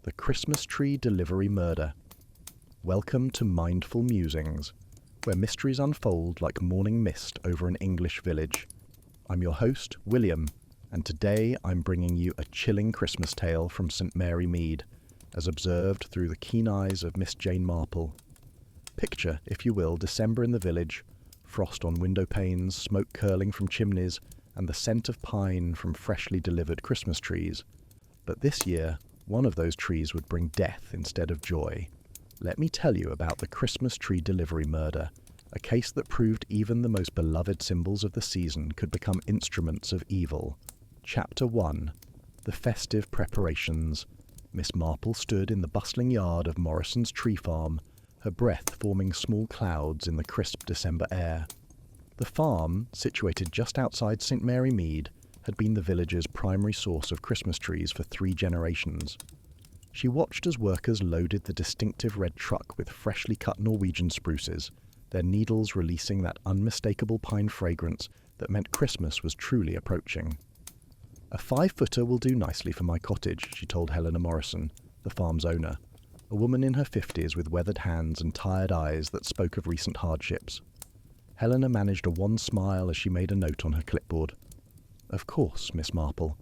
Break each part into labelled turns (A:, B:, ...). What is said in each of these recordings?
A: The Christmas Tree Delivery Murder. Welcome to Mindful Musings, where mysteries unfold like morning mist over an English village. I'm your host, William, and today I'm bringing you a chilling Christmas tale from St Mary Mead, as observed through the keen eyes of Miss Jane Marple. Picture, if you will, December in the village, frost on window panes, smoke curling from chimneys, and the scent of pine from freshly delivered Christmas trees. But this year, one of those trees would bring death instead of joy. Let me tell you about the Christmas Tree Delivery Murder, a case that proved even the most beloved symbols of the season could become instruments of evil. Chapter 1. The Festive Preparations. Miss Marple stood in the bustling yard of Morrison's tree farm, her breath forming small clouds in the crisp December air. The farm, situated just outside St Mary Mead, had been the village's primary source of Christmas trees for 3 generations. She watched as workers loaded the distinctive red truck with freshly cut Norwegian spruces, their needles releasing that unmistakable pine fragrance that meant Christmas was truly approaching. "A 5-footer will do nicely for my cottage," she told Helena Morrison, the farm's owner, a woman in her 50s with weathered hands and tired eyes that spoke of recent hardships. Helena managed a wan smile as she made a note on her clipboard. "Of course, Miss Marple.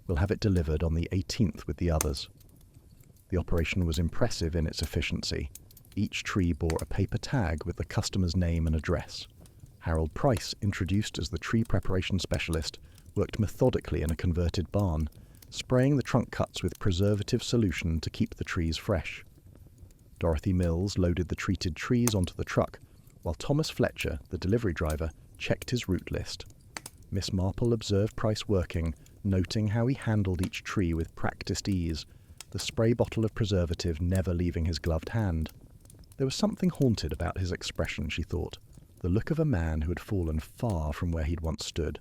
A: We'll have it delivered on the 18th with the others." The operation was impressive in its efficiency. Each tree bore a paper tag with the customer's name and address. Harold Price, introduced as the tree preparation specialist, worked methodically in a converted barn, spraying the trunk cuts with preservative solution to keep the trees fresh. Dorothy Mills loaded the treated trees onto the truck, while Thomas Fletcher, the delivery driver, checked his route list. Miss Marple observed Price working, noting how he handled each tree with practiced ease, the spray bottle of preservative never leaving his gloved hand. There was something haunted about his expression, she thought, the look of a man who had fallen far from where he'd once stood.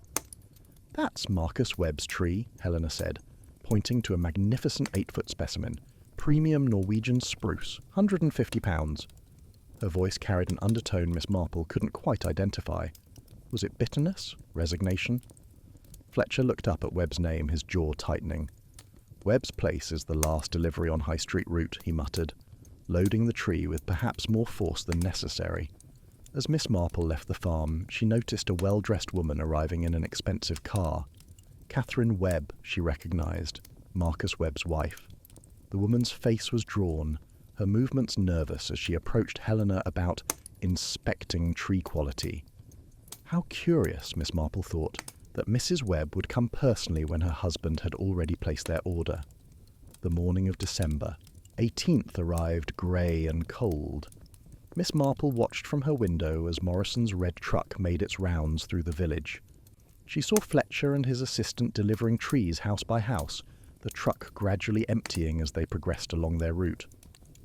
A: "That's Marcus Webb's tree," Helena said, pointing to a magnificent 8-foot specimen, premium Norwegian spruce, £150. Her voice carried an undertone Miss Marple couldn't quite identify. Was it bitterness? Resignation? Fletcher looked up at Webb's name, his jaw tightening. "Webb's place is the last delivery on High Street route," he muttered, loading the tree with perhaps more force than necessary. As Miss Marple left the farm, she noticed a well-dressed woman arriving in an expensive car. Catherine Webb, she recognized, Marcus Webb's wife. The woman's face was drawn, her movements nervous as she approached Helena about inspecting tree quality. How curious, Miss Marple thought, that Mrs. Webb would come personally when her husband had already placed their order. The morning of December 18th arrived grey and cold. Miss Marple watched from her window as Morrison's red truck made its rounds through the village. She saw Fletcher and his assistant delivering trees house by house, the truck gradually emptying as they progressed along their route.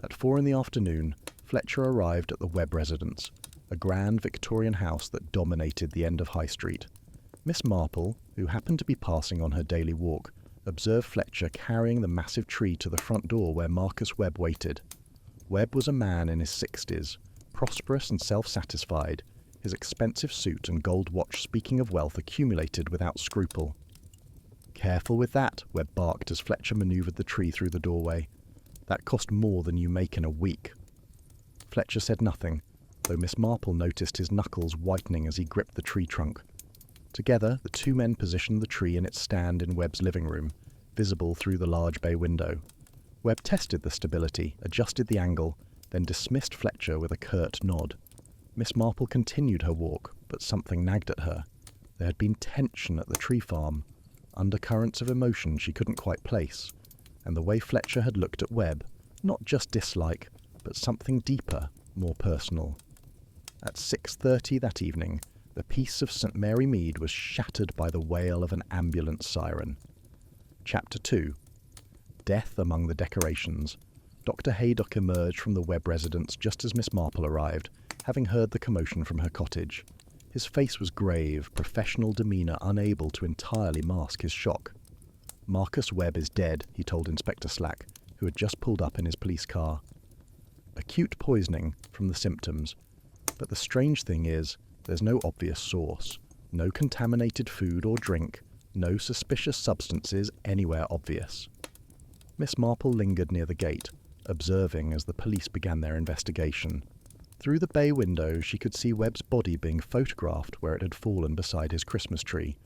A: At 4 in the afternoon, Fletcher arrived at the Webb residence, a grand Victorian house that dominated the end of High Street. Miss Marple, who happened to be passing on her daily walk, observed Fletcher carrying the massive tree to the front door where Marcus Webb waited. Webb was a man in his 60s, prosperous and self-satisfied, his expensive suit and gold watch speaking of wealth accumulated without scruple. "Careful with that," Webb barked as Fletcher manoeuvred the tree through the doorway. "That cost more than you make in a week." Fletcher said nothing, though Miss Marple noticed his knuckles whitening as he gripped the tree trunk. Together, the 2 men positioned the tree in its stand in Webb's living room, visible through the large bay window. Webb tested the stability, adjusted the angle, then dismissed Fletcher with a curt nod. Miss Marple continued her walk, but something nagged at her. There had been tension at the tree farm, undercurrents of emotion she couldn't quite place, and the way Fletcher had looked at Webb, not just dislike, but something deeper, more personal. At 6:30 that evening, the peace of St Mary Mead was shattered by the wail of an ambulance siren. Chapter 2. Death Among the Decorations. Dr. Haydock emerged from the Webb residence just as Miss Marple arrived, having heard the commotion from her cottage. His face was grave, professional demeanour unable to entirely mask his shock. "Marcus Webb is dead," he told Inspector Slack, who had just pulled up in his police car. "Acute poisoning from the symptoms. But the strange thing is, there's no obvious source, no contaminated food or drink, no suspicious substances anywhere obvious." Miss Marple lingered near the gate, observing as the police began their investigation. Through the bay window, she could see Webb's body being photographed where it had fallen beside his Christmas tree,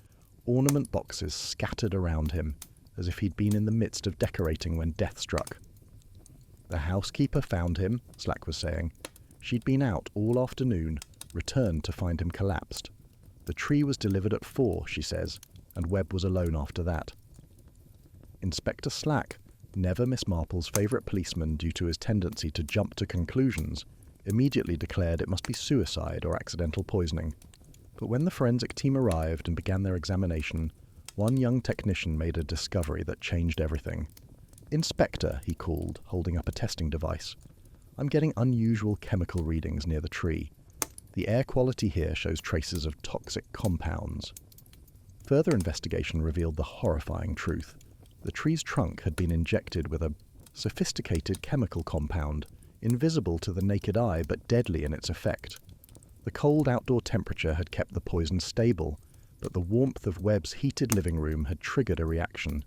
A: ornament boxes scattered around him, as if he'd been in the midst of decorating when death struck. The housekeeper found him, Slack was saying. She'd been out all afternoon, returned to find him collapsed. The tree was delivered at 4, she says, and Webb was alone after that. Inspector Slack, never Miss Marple's favourite policeman due to his tendency to jump to conclusions, immediately declared it must be suicide or accidental poisoning. But when the forensic team arrived and began their examination, one young technician made a discovery that changed everything. "Inspector," he called, holding up a testing device. "I'm getting unusual chemical readings near the tree. The air quality here shows traces of toxic compounds." Further investigation revealed the horrifying truth. The tree's trunk had been injected with a sophisticated chemical compound, invisible to the naked eye but deadly in its effect. The cold outdoor temperature had kept the poison stable, but the warmth of Webb's heated living room had triggered a reaction.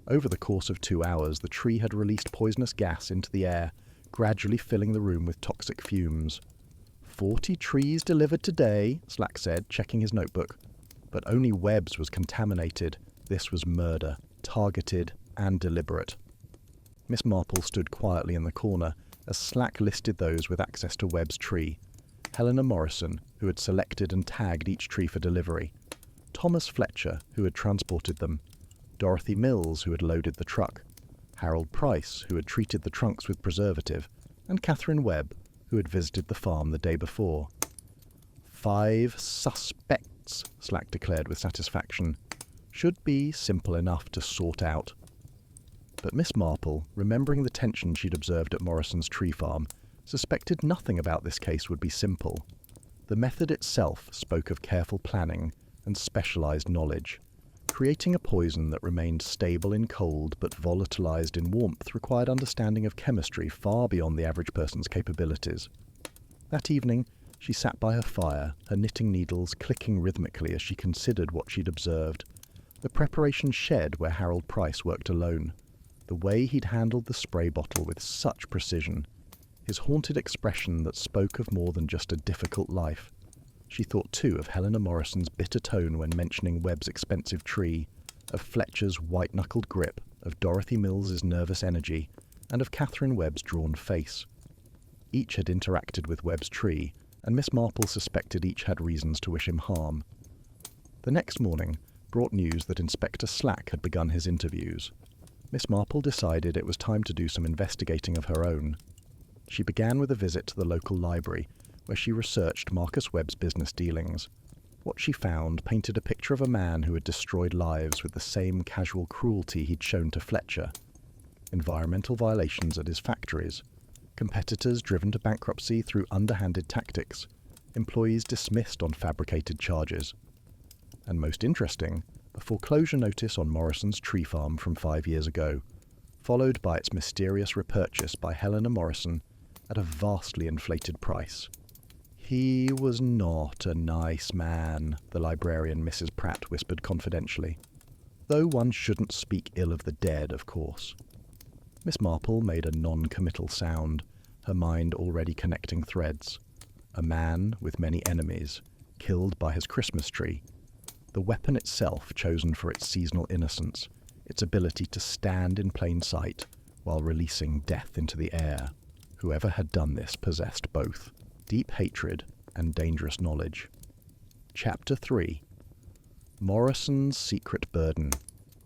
A: Over the course of 2 hours, the tree had released poisonous gas into the air, gradually filling the room with toxic fumes. 40 trees delivered today, Slack said, checking his notebook. But only Webb's was contaminated. This was murder, targeted and deliberate. Miss Marple stood quietly in the corner as Slack listed those with access to Webb's tree. Helena Morrison, who had selected and tagged each tree for delivery. Thomas Fletcher, who had transported them. Dorothy Mills, who had loaded the truck. Harold Price, who had treated the trunks with preservative. And Catherine Webb, who had visited the farm the day before. 5 suspects, Slack declared with satisfaction. Should be simple enough to sort out. But Miss Marple, remembering the tension she'd observed at Morrison's tree farm, suspected nothing about this case would be simple. The method itself spoke of careful planning and specialized knowledge. Creating a poison that remained stable in cold but volatilized in warmth required understanding of chemistry far beyond the average person's capabilities. That evening, she sat by her fire, her knitting needles clicking rhythmically as she considered what she'd observed. The preparation shed where Harold Price worked alone. The way he'd handled the spray bottle with such precision. His haunted expression that spoke of more than just a difficult life. She thought too of Helena Morrison's bitter tone when mentioning Webb's expensive tree, of Fletcher's white-knuckled grip, of Dorothy Mills's nervous energy, and of Catherine Webb's drawn face. Each had interacted with Webb's tree, and Miss Marple suspected each had reasons to wish him harm. The next morning brought news that Inspector Slack had begun his interviews. Miss Marple decided it was time to do some investigating of her own. She began with a visit to the local library, where she researched Marcus Webb's business dealings. What she found painted a picture of a man who had destroyed lives with the same casual cruelty he'd shown to Fletcher. Environmental violations at his factories, competitors driven to bankruptcy through underhanded tactics, employees dismissed on fabricated charges. And most interesting, a foreclosure notice on Morrison's tree farm from 5 years ago, followed by its mysterious repurchase by Helena Morrison at a vastly inflated price. "He was not a nice man," the librarian Mrs. Pratt whispered confidentially. "Though one shouldn't speak ill of the dead, of course." Miss Marple made a non-committal sound, her mind already connecting threads. A man with many enemies, killed by his Christmas tree. The weapon itself chosen for its seasonal innocence, its ability to stand in plain sight while releasing death into the air. Whoever had done this possessed both deep hatred and dangerous knowledge. Chapter 3. Morrison's Secret Burden.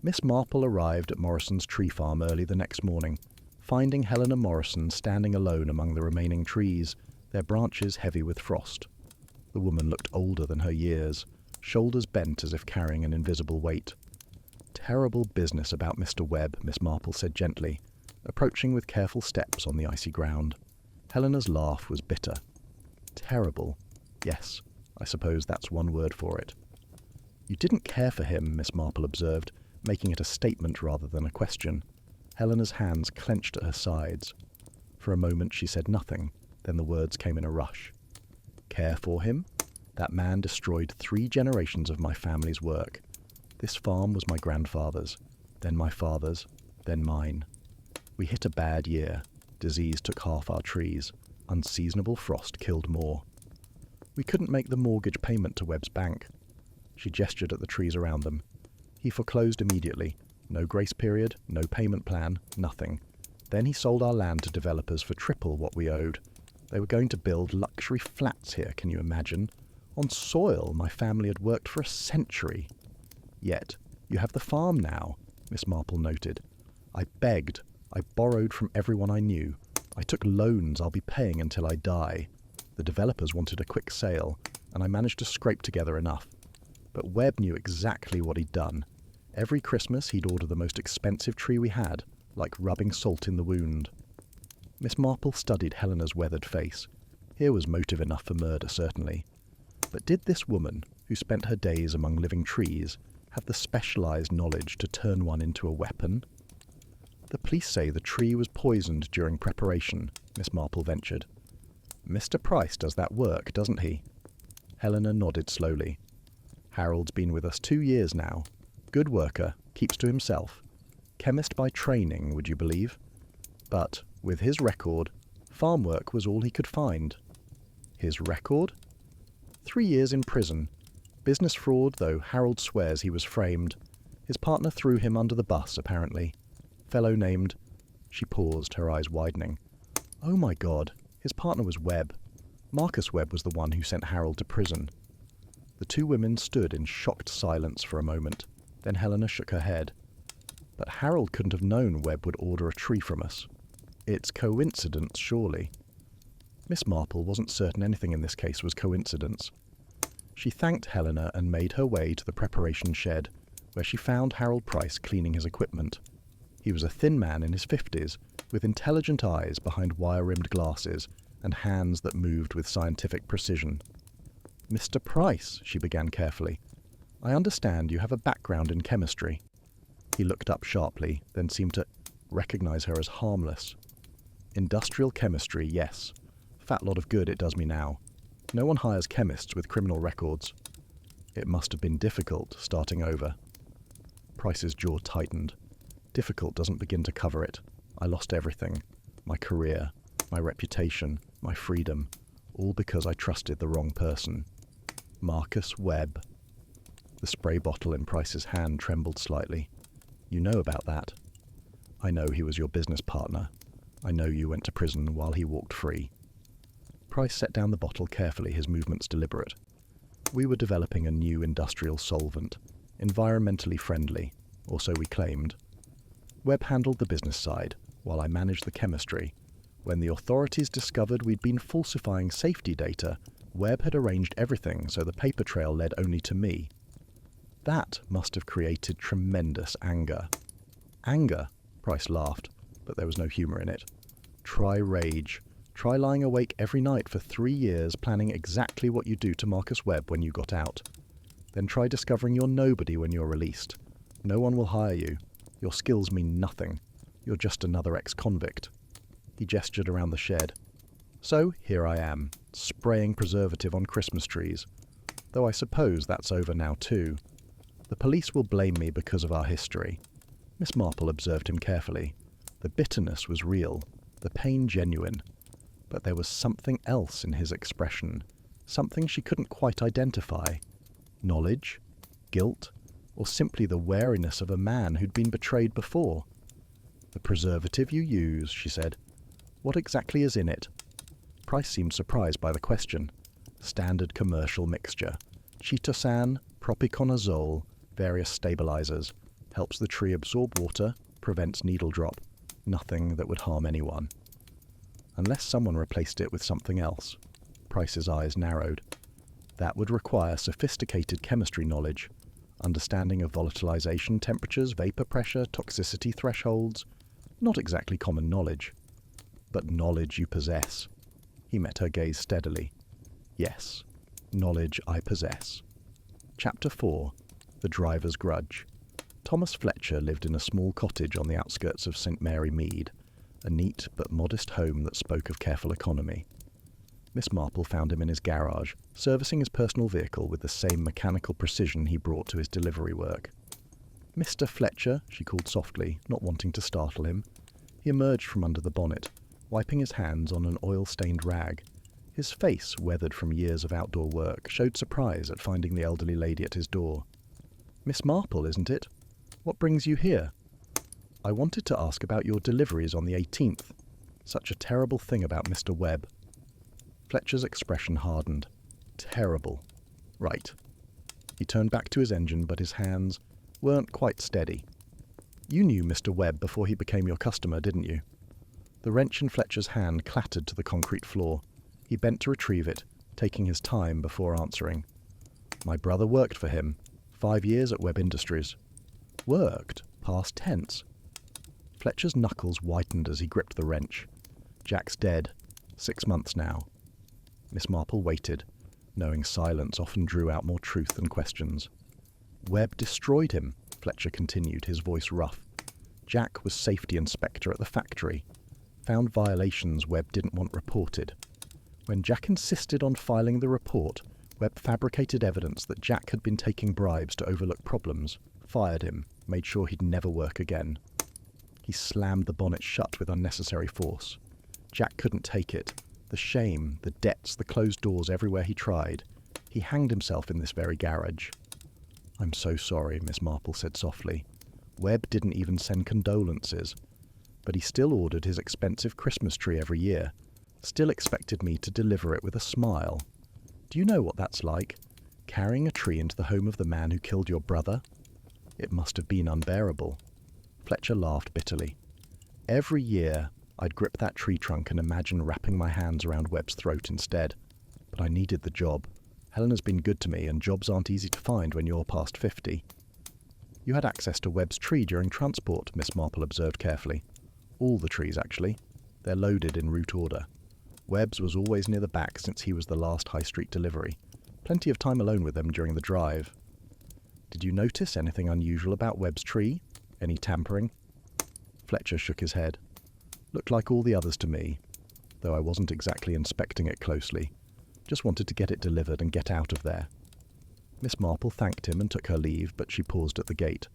A: Miss Marple arrived at Morrison's tree farm early the next morning, finding Helena Morrison standing alone among the remaining trees, their branches heavy with frost. The woman looked older than her years, shoulders bent as if carrying an invisible weight. "Terrible business about Mr. Webb," Miss Marple said gently, approaching with careful steps on the icy ground. Helena's laugh was bitter. "Terrible? Yes, I suppose that's one word for it." "You didn't care for him," Miss Marple observed, making it a statement rather than a question. Helena's hands clenched at her sides. For a moment she said nothing, then the words came in a rush. "Care for him? That man destroyed 3 generations of my family's work. This farm was my grandfather's, then my father's, then mine. We hit a bad year. Disease took half our trees. Unseasonable frost killed more. We couldn't make the mortgage payment to Webb's bank. She gestured at the trees around them. He foreclosed immediately. No grace period, no payment plan, nothing. Then he sold our land to developers for triple what we owed. They were going to build luxury flats here, can you imagine? On soil my family had worked for a century. Yet, you have the farm now, Miss Marple noted. I begged. I borrowed from everyone I knew. I took loans I'll be paying until I die. The developers wanted a quick sale, and I managed to scrape together enough. But Webb knew exactly what he'd done. Every Christmas he'd order the most expensive tree we had, like rubbing salt in the wound. Miss Marple studied Helena's weathered face. Here was motive enough for murder, certainly. But did this woman, who spent her days among living trees, have the specialized knowledge to turn one into a weapon? The police say the tree was poisoned during preparation, Miss Marple ventured. Mr. Price does that work, doesn't he? Helena nodded slowly. Harold's been with us 2 years now. Good worker, keeps to himself. Chemist by training, would you believe? But, with his record, farm work was all he could find. His record? 3 years in prison. Business fraud, though Harold swears he was framed. His partner threw him under the bus, apparently. Fellow named... She paused, her eyes widening. Oh my God, his partner was Webb. Marcus Webb was the one who sent Harold to prison. The two women stood in shocked silence for a moment. Then Helena shook her head. But Harold couldn't have known Webb would order a tree from us. It's coincidence, surely. Miss Marple wasn't certain anything in this case was coincidence. She thanked Helena and made her way to the preparation shed, where she found Harold Price cleaning his equipment. He was a thin man in his 50s, with intelligent eyes behind wire-rimmed glasses and hands that moved with scientific precision. Mr. Price, she began carefully, I understand you have a background in chemistry. He looked up sharply, then seemed to recognize her as harmless. Industrial chemistry, yes. Fat lot of good it does me now. No one hires chemists with criminal records. It must have been difficult, starting over. Price's jaw tightened. Difficult doesn't begin to cover it. I lost everything. My career, my reputation, my freedom. All because I trusted the wrong person. Marcus Webb. The spray bottle in Price's hand trembled slightly. You know about that. I know he was your business partner. I know you went to prison while he walked free. Price set down the bottle carefully, his movements deliberate. We were developing a new industrial solvent, environmentally friendly, or so we claimed. Webb handled the business side, while I managed the chemistry. When the authorities discovered we'd been falsifying safety data, Webb had arranged everything so the paper trail led only to me. That must have created tremendous anger. Anger? Price laughed, but there was no humour in it. Try rage. Try lying awake every night for 3 years planning exactly what you'd do to Marcus Webb when you got out. Then try discovering you're nobody when you're released. No one will hire you. Your skills mean nothing. You're just another ex-convict. He gestured around the shed. So here I am, spraying preservative on Christmas trees. Though I suppose that's over now too. The police will blame me because of our history. Miss Marple observed him carefully. The bitterness was real, the pain genuine. But there was something else in his expression, something she couldn't quite identify. Knowledge? Guilt? Or simply the wariness of a man who'd been betrayed before? The preservative you use, she said. What exactly is in it? Price seemed surprised by the question. Standard commercial mixture. Chitosan, propiconazole, various stabilizers. Helps the tree absorb water, prevents needle drop. Nothing that would harm anyone. Unless someone replaced it with something else. Price's eyes narrowed. That would require sophisticated chemistry knowledge, understanding of volatilization temperatures, vapor pressure, toxicity thresholds. Not exactly common knowledge. But knowledge you possess. He met her gaze steadily. Yes, knowledge I possess. Chapter 4. The Driver's Grudge. Thomas Fletcher lived in a small cottage on the outskirts of St. Mary Mead, a neat but modest home that spoke of careful economy. Miss Marple found him in his garage, servicing his personal vehicle with the same mechanical precision he brought to his delivery work. "Mr. Fletcher," she called softly, not wanting to startle him. He emerged from under the bonnet, wiping his hands on an oil-stained rag. His face, weathered from years of outdoor work, showed surprise at finding the elderly lady at his door. "Miss Marple, isn't it? What brings you here?" "I wanted to ask about your deliveries on the 18th. Such a terrible thing about Mr. Webb." Fletcher's expression hardened. Terrible. Right. He turned back to his engine, but his hands weren't quite steady. "You knew Mr. Webb before he became your customer, didn't you?" The wrench in Fletcher's hand clattered to the concrete floor. He bent to retrieve it, taking his time before answering. "My brother worked for him. 5 years at Webb Industries." "Worked? Past tense." Fletcher's knuckles whitened as he gripped the wrench. "Jack's dead. 6 months now." Miss Marple waited, knowing silence often drew out more truth than questions. "Webb destroyed him," Fletcher continued, his voice rough. "Jack was safety inspector at the factory. Found violations Webb didn't want reported. When Jack insisted on filing the report, Webb fabricated evidence that Jack had been taking bribes to overlook problems, fired him, made sure he'd never work again." He slammed the bonnet shut with unnecessary force. Jack couldn't take it. The shame, the debts, the closed doors everywhere he tried. He hanged himself in this very garage. "I'm so sorry," Miss Marple said softly. "Webb didn't even send condolences. But he still ordered his expensive Christmas tree every year. Still expected me to deliver it with a smile. Do you know what that's like? Carrying a tree into the home of the man who killed your brother? It must have been unbearable." Fletcher laughed bitterly. "Every year, I'd grip that tree trunk and imagine wrapping my hands around Webb's throat instead. But I needed the job. Helena's been good to me, and jobs aren't easy to find when you're past 50. "You had access to Webb's tree during transport," Miss Marple observed carefully. "All the trees, actually. They're loaded in route order. Webb's was always near the back since he was the last high street delivery. Plenty of time alone with them during the drive." "Did you notice anything unusual about Webb's tree? Any tampering?" Fletcher shook his head. "Looked like all the others to me, though I wasn't exactly inspecting it closely. Just wanted to get it delivered and get out of there." Miss Marple thanked him and took her leave, but she paused at the gate.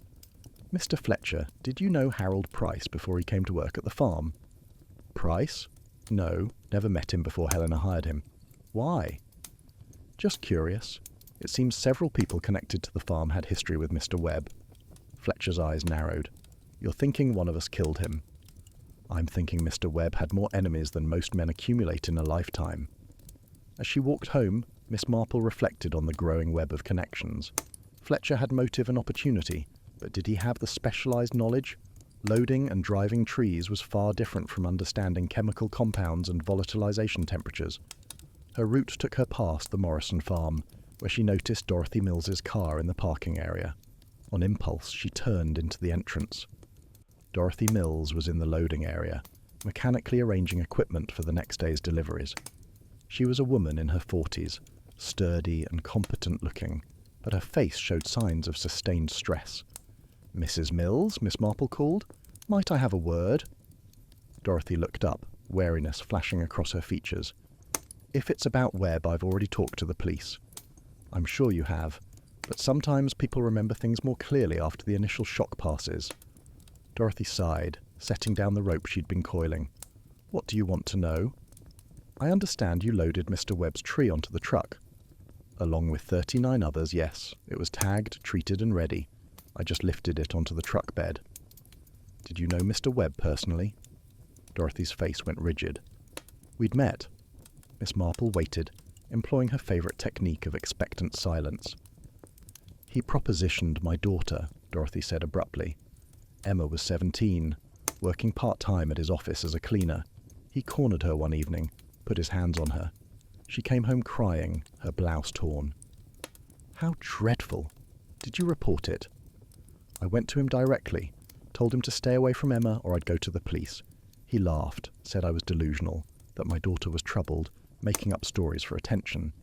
A: "Mr. Fletcher, did you know Harold Price before he came to work at the farm?" "Price? No, never met him before Helena hired him." "Why?" "Just curious. It seems several people connected to the farm had history with Mr. Webb." Fletcher's eyes narrowed. "You're thinking one of us killed him." "I'm thinking Mr. Webb had more enemies than most men accumulate in a lifetime." As she walked home, Miss Marple reflected on the growing web of connections. Fletcher had motive and opportunity, but did he have the specialized knowledge? Loading and driving trees was far different from understanding chemical compounds and volatilization temperatures. Her route took her past the Morrison farm, where she noticed Dorothy Mills's car in the parking area. On impulse, she turned into the entrance. Dorothy Mills was in the loading area, mechanically arranging equipment for the next day's deliveries. She was a woman in her 40s, sturdy and competent looking, but her face showed signs of sustained stress. "Mrs. Mills," Miss Marple called. "Might I have a word?" Dorothy looked up, wariness flashing across her features. "If it's about Webb, I've already talked to the police." "I'm sure you have, but sometimes people remember things more clearly after the initial shock passes." Dorothy sighed, setting down the rope she'd been coiling. "What do you want to know?" "I understand you loaded Mr. Webb's tree onto the truck." "Along with 39 others, yes. It was tagged, treated and ready. I just lifted it onto the truck bed." "Did you know Mr. Webb personally?" Dorothy's face went rigid. "We'd met." Miss Marple waited, employing her favourite technique of expectant silence. "He propositioned my daughter," Dorothy said abruptly. "Emma was 17, working part-time at his office as a cleaner. He cornered her one evening, put his hands on her. She came home crying, her blouse torn." "How dreadful! Did you report it?" "I went to him directly, told him to stay away from Emma or I'd go to the police. He laughed, said I was delusional, that my daughter was troubled, making up stories for attention.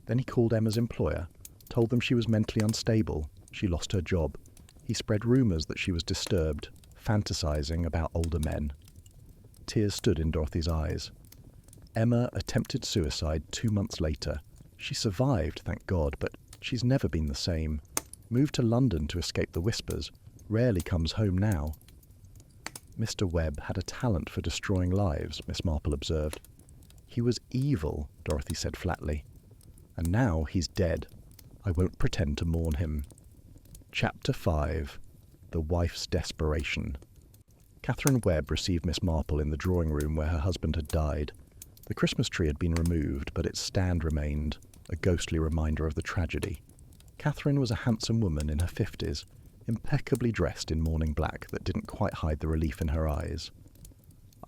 A: Then he called Emma's employer, told them she was mentally unstable, she lost her job. He spread rumours that she was disturbed, fantasizing about older men." Tears stood in Dorothy's eyes. "Emma attempted suicide 2 months later. She survived, thank God, but she's never been the same. Moved to London to escape the whispers, Rarely comes home now. Mr. Webb had a talent for destroying lives, Miss Marple observed. He was evil, Dorothy said flatly. And now he's dead. I won't pretend to mourn him. Chapter 5. The Wife's Desperation. Catherine Webb received Miss Marple in the drawing room where her husband had died. The Christmas tree had been removed, but its stand remained, a ghostly reminder of the tragedy. Catherine was a handsome woman in her 50s, impeccably dressed in mourning black that didn't quite hide the relief in her eyes.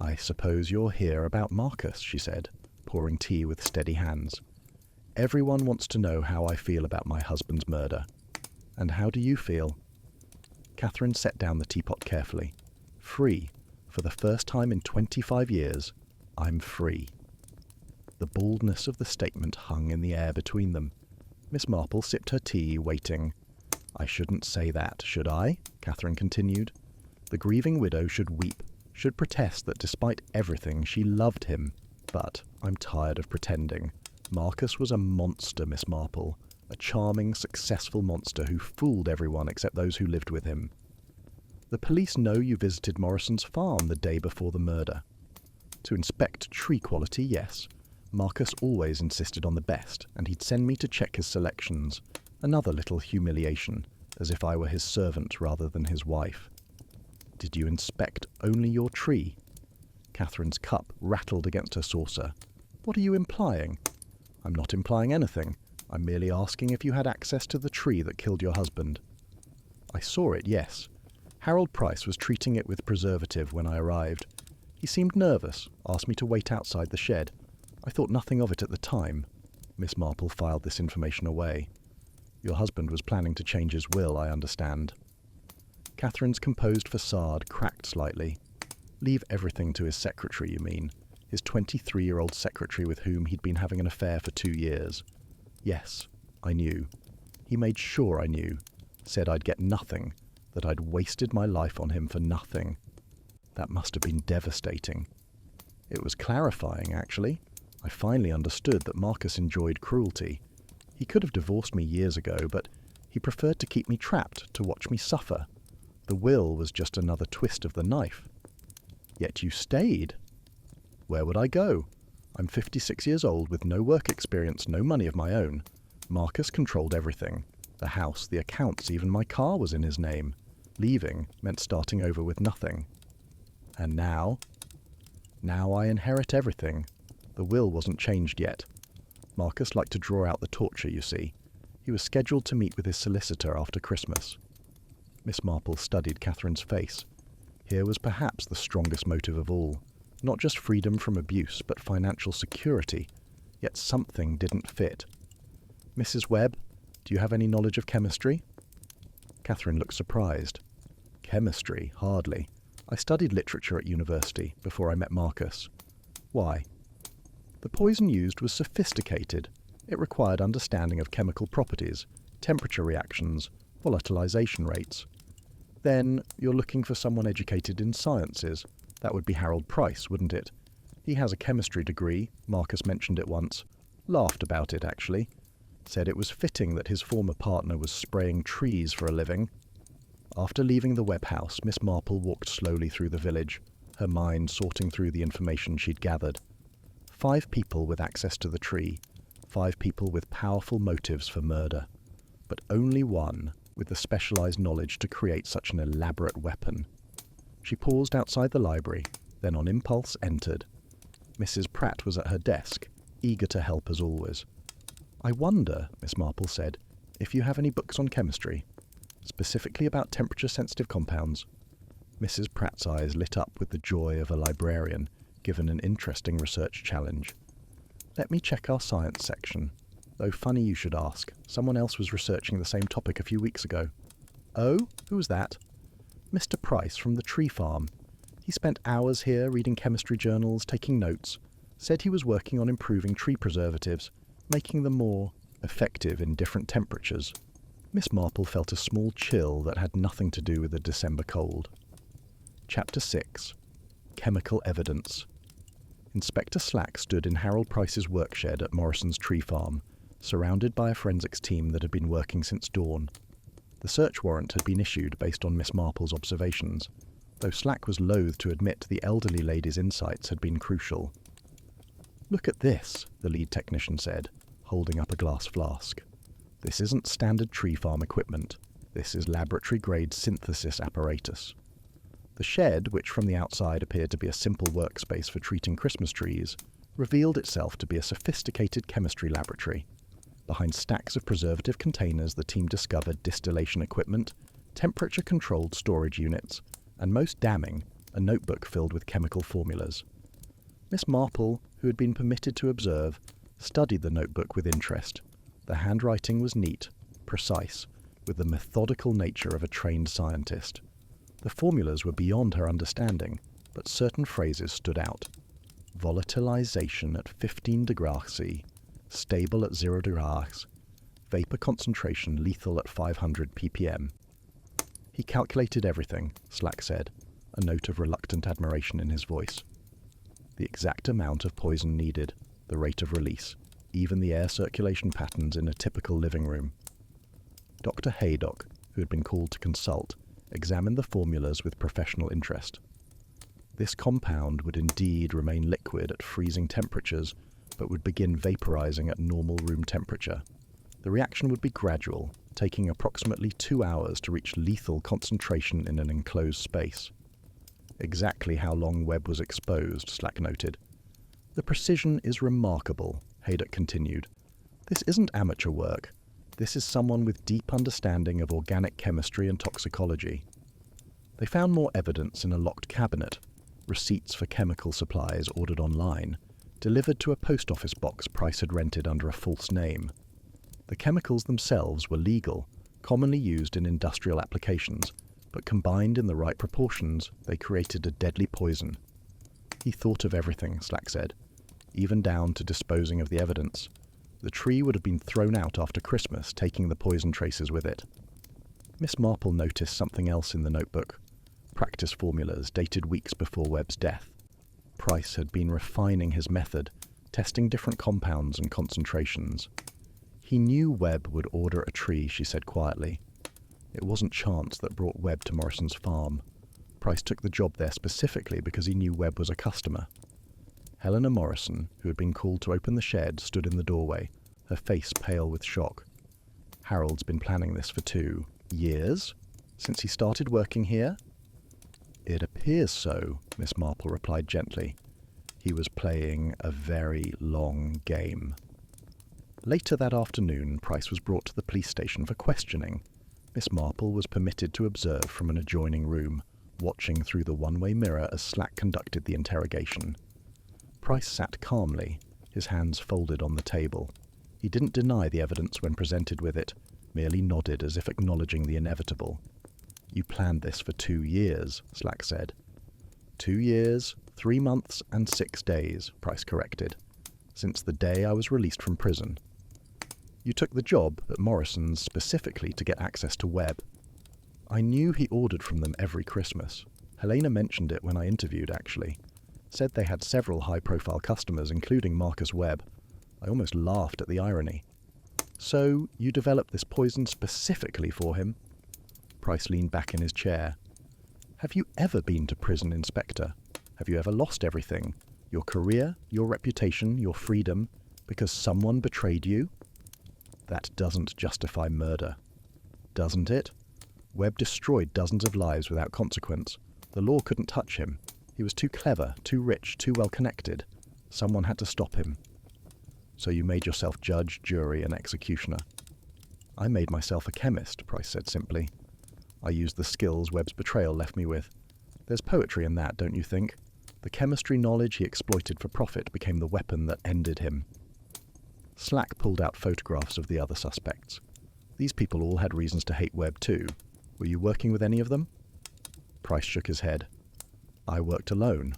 A: "I suppose you're here about Marcus," she said, pouring tea with steady hands. "Everyone wants to know how I feel about my husband's murder. And how do you feel?" Catherine set down the teapot carefully. "Free. For the first time in 25 years, I'm free." The baldness of the statement hung in the air between them. Miss Marple sipped her tea, waiting. "I shouldn't say that, should I?" Catherine continued. "The grieving widow should weep, should protest that despite everything she loved him. But I'm tired of pretending. Marcus was a monster, Miss Marple, a charming, successful monster who fooled everyone except those who lived with him. The police know you visited Morrison's farm the day before the murder. To inspect tree quality, yes. Marcus always insisted on the best, and he'd send me to check his selections. Another little humiliation, as if I were his servant rather than his wife." "Did you inspect only your tree?" Catherine's cup rattled against her saucer. "What are you implying?" "I'm not implying anything. I'm merely asking if you had access to the tree that killed your husband." "I saw it, yes. Harold Price was treating it with preservative when I arrived. He seemed nervous, asked me to wait outside the shed. I thought nothing of it at the time." Miss Marple filed this information away. "Your husband was planning to change his will, I understand." Catherine's composed facade cracked slightly. "Leave everything to his secretary, you mean? His 23-year-old secretary with whom he'd been having an affair for 2 years. Yes, I knew. He made sure I knew. Said I'd get nothing, that I'd wasted my life on him for nothing. That must have been devastating." "It was clarifying, actually. I finally understood that Marcus enjoyed cruelty. He could have divorced me years ago, but he preferred to keep me trapped, to watch me suffer. The will was just another twist of the knife." "Yet you stayed." "Where would I go? I'm 56 years old with no work experience, no money of my own. Marcus controlled everything. The house, the accounts, even my car was in his name. Leaving meant starting over with nothing." "And now?" "Now I inherit everything. The will wasn't changed yet. Marcus liked to draw out the torture, you see. He was scheduled to meet with his solicitor after Christmas." Miss Marple studied Catherine's face. Here was perhaps the strongest motive of all. Not just freedom from abuse, but financial security. Yet something didn't fit. "Mrs. Webb, do you have any knowledge of chemistry?" Catherine looked surprised. "Chemistry? Hardly. I studied literature at university before I met Marcus." "Why?" "The poison used was sophisticated. It required understanding of chemical properties, temperature reactions, volatilization rates. Then you're looking for someone educated in sciences. That would be Harold Price, wouldn't it? He has a chemistry degree, Marcus mentioned it once. Laughed about it, actually. Said it was fitting that his former partner was spraying trees for a living." After leaving the Webb house, Miss Marple walked slowly through the village, her mind sorting through the information she'd gathered. 5 people with access to the tree, 5 people with powerful motives for murder, but only one with the specialized knowledge to create such an elaborate weapon. She paused outside the library, then on impulse entered. Mrs. Pratt was at her desk, eager to help as always. "I wonder," Miss Marple said, "if you have any books on chemistry, specifically about temperature-sensitive compounds." Mrs. Pratt's eyes lit up with the joy of a librarian given an interesting research challenge. "Let me check our science section. Though funny you should ask. Someone else was researching the same topic a few weeks ago." "Oh? Who was that?" "Mr. Price from the tree farm. He spent hours here reading chemistry journals, taking notes. Said he was working on improving tree preservatives, making them more effective in different temperatures." Miss Marple felt a small chill that had nothing to do with the December cold. Chapter 6. Chemical Evidence. Inspector Slack stood in Harold Price's workshed at Morrison's tree farm, surrounded by a forensics team that had been working since dawn. The search warrant had been issued based on Miss Marple's observations, though Slack was loath to admit the elderly lady's insights had been crucial. "Look at this," the lead technician said, holding up a glass flask. "This isn't standard tree farm equipment. This is laboratory-grade synthesis apparatus." The shed, which from the outside appeared to be a simple workspace for treating Christmas trees, revealed itself to be a sophisticated chemistry laboratory. Behind stacks of preservative containers, the team discovered distillation equipment, temperature-controlled storage units, and most damning, a notebook filled with chemical formulas. Miss Marple, who had been permitted to observe, studied the notebook with interest. The handwriting was neat, precise, with the methodical nature of a trained scientist. The formulas were beyond her understanding, but certain phrases stood out. Volatilization at 15 degrees C, stable at 0 degrees, vapor concentration lethal at 500 ppm. "He calculated everything," Slack said, a note of reluctant admiration in his voice. The exact amount of poison needed, the rate of release, even the air circulation patterns in a typical living room. Dr. Haydock, who had been called to consult, examined the formulas with professional interest. This compound would indeed remain liquid at freezing temperatures, but would begin vaporizing at normal room temperature. The reaction would be gradual, taking approximately 2 hours to reach lethal concentration in an enclosed space. Exactly how long Webb was exposed, Slack noted. "The precision is remarkable," Haydock continued. "This isn't amateur work. This is someone with deep understanding of organic chemistry and toxicology." They found more evidence in a locked cabinet, receipts for chemical supplies ordered online, delivered to a post office box Price had rented under a false name. The chemicals themselves were legal, commonly used in industrial applications, but combined in the right proportions, they created a deadly poison. "He thought of everything," Slack said, "even down to disposing of the evidence. The tree would have been thrown out after Christmas, taking the poison traces with it." Miss Marple noticed something else in the notebook. Practice formulas dated weeks before Webb's death. Price had been refining his method, testing different compounds and concentrations. "He knew Webb would order a tree," she said quietly. "It wasn't chance that brought Webb to Morrison's farm. Price took the job there specifically because he knew Webb was a customer." Helena Morrison, who had been called to open the shed, stood in the doorway, her face pale with shock. "Harold's been planning this for 2 years? Since he started working here?" "It appears so," Miss Marple replied gently. "He was playing a very long game." Later that afternoon, Price was brought to the police station for questioning. Miss Marple was permitted to observe from an adjoining room, watching through the one-way mirror as Slack conducted the interrogation. Price sat calmly, his hands folded on the table. He didn't deny the evidence when presented with it, merely nodded as if acknowledging the inevitable. "You planned this for 2 years, Slack said. 2 years, 3 months, and 6 days, Price corrected. "Since the day I was released from prison." "You took the job at Morrison's specifically to get access to Webb." "I knew he ordered from them every Christmas. Helena mentioned it when I interviewed, actually. Said they had several high-profile customers, including Marcus Webb. I almost laughed at the irony." "So, you developed this poison specifically for him?" Price leaned back in his chair. "Have you ever been to prison, Inspector? Have you ever lost everything? Your career, your reputation, your freedom, because someone betrayed you?" "That doesn't justify murder." "Doesn't it? Webb destroyed dozens of lives without consequence. The law couldn't touch him. He was too clever, too rich, too well-connected. Someone had to stop him." "So you made yourself judge, jury, and executioner?" "I made myself a chemist," Price said simply. "I used the skills Webb's betrayal left me with. There's poetry in that, don't you think? The chemistry knowledge he exploited for profit became the weapon that ended him." Slack pulled out photographs of the other suspects. "These people all had reasons to hate Webb too. Were you working with any of them?" Price shook his head. "I worked alone,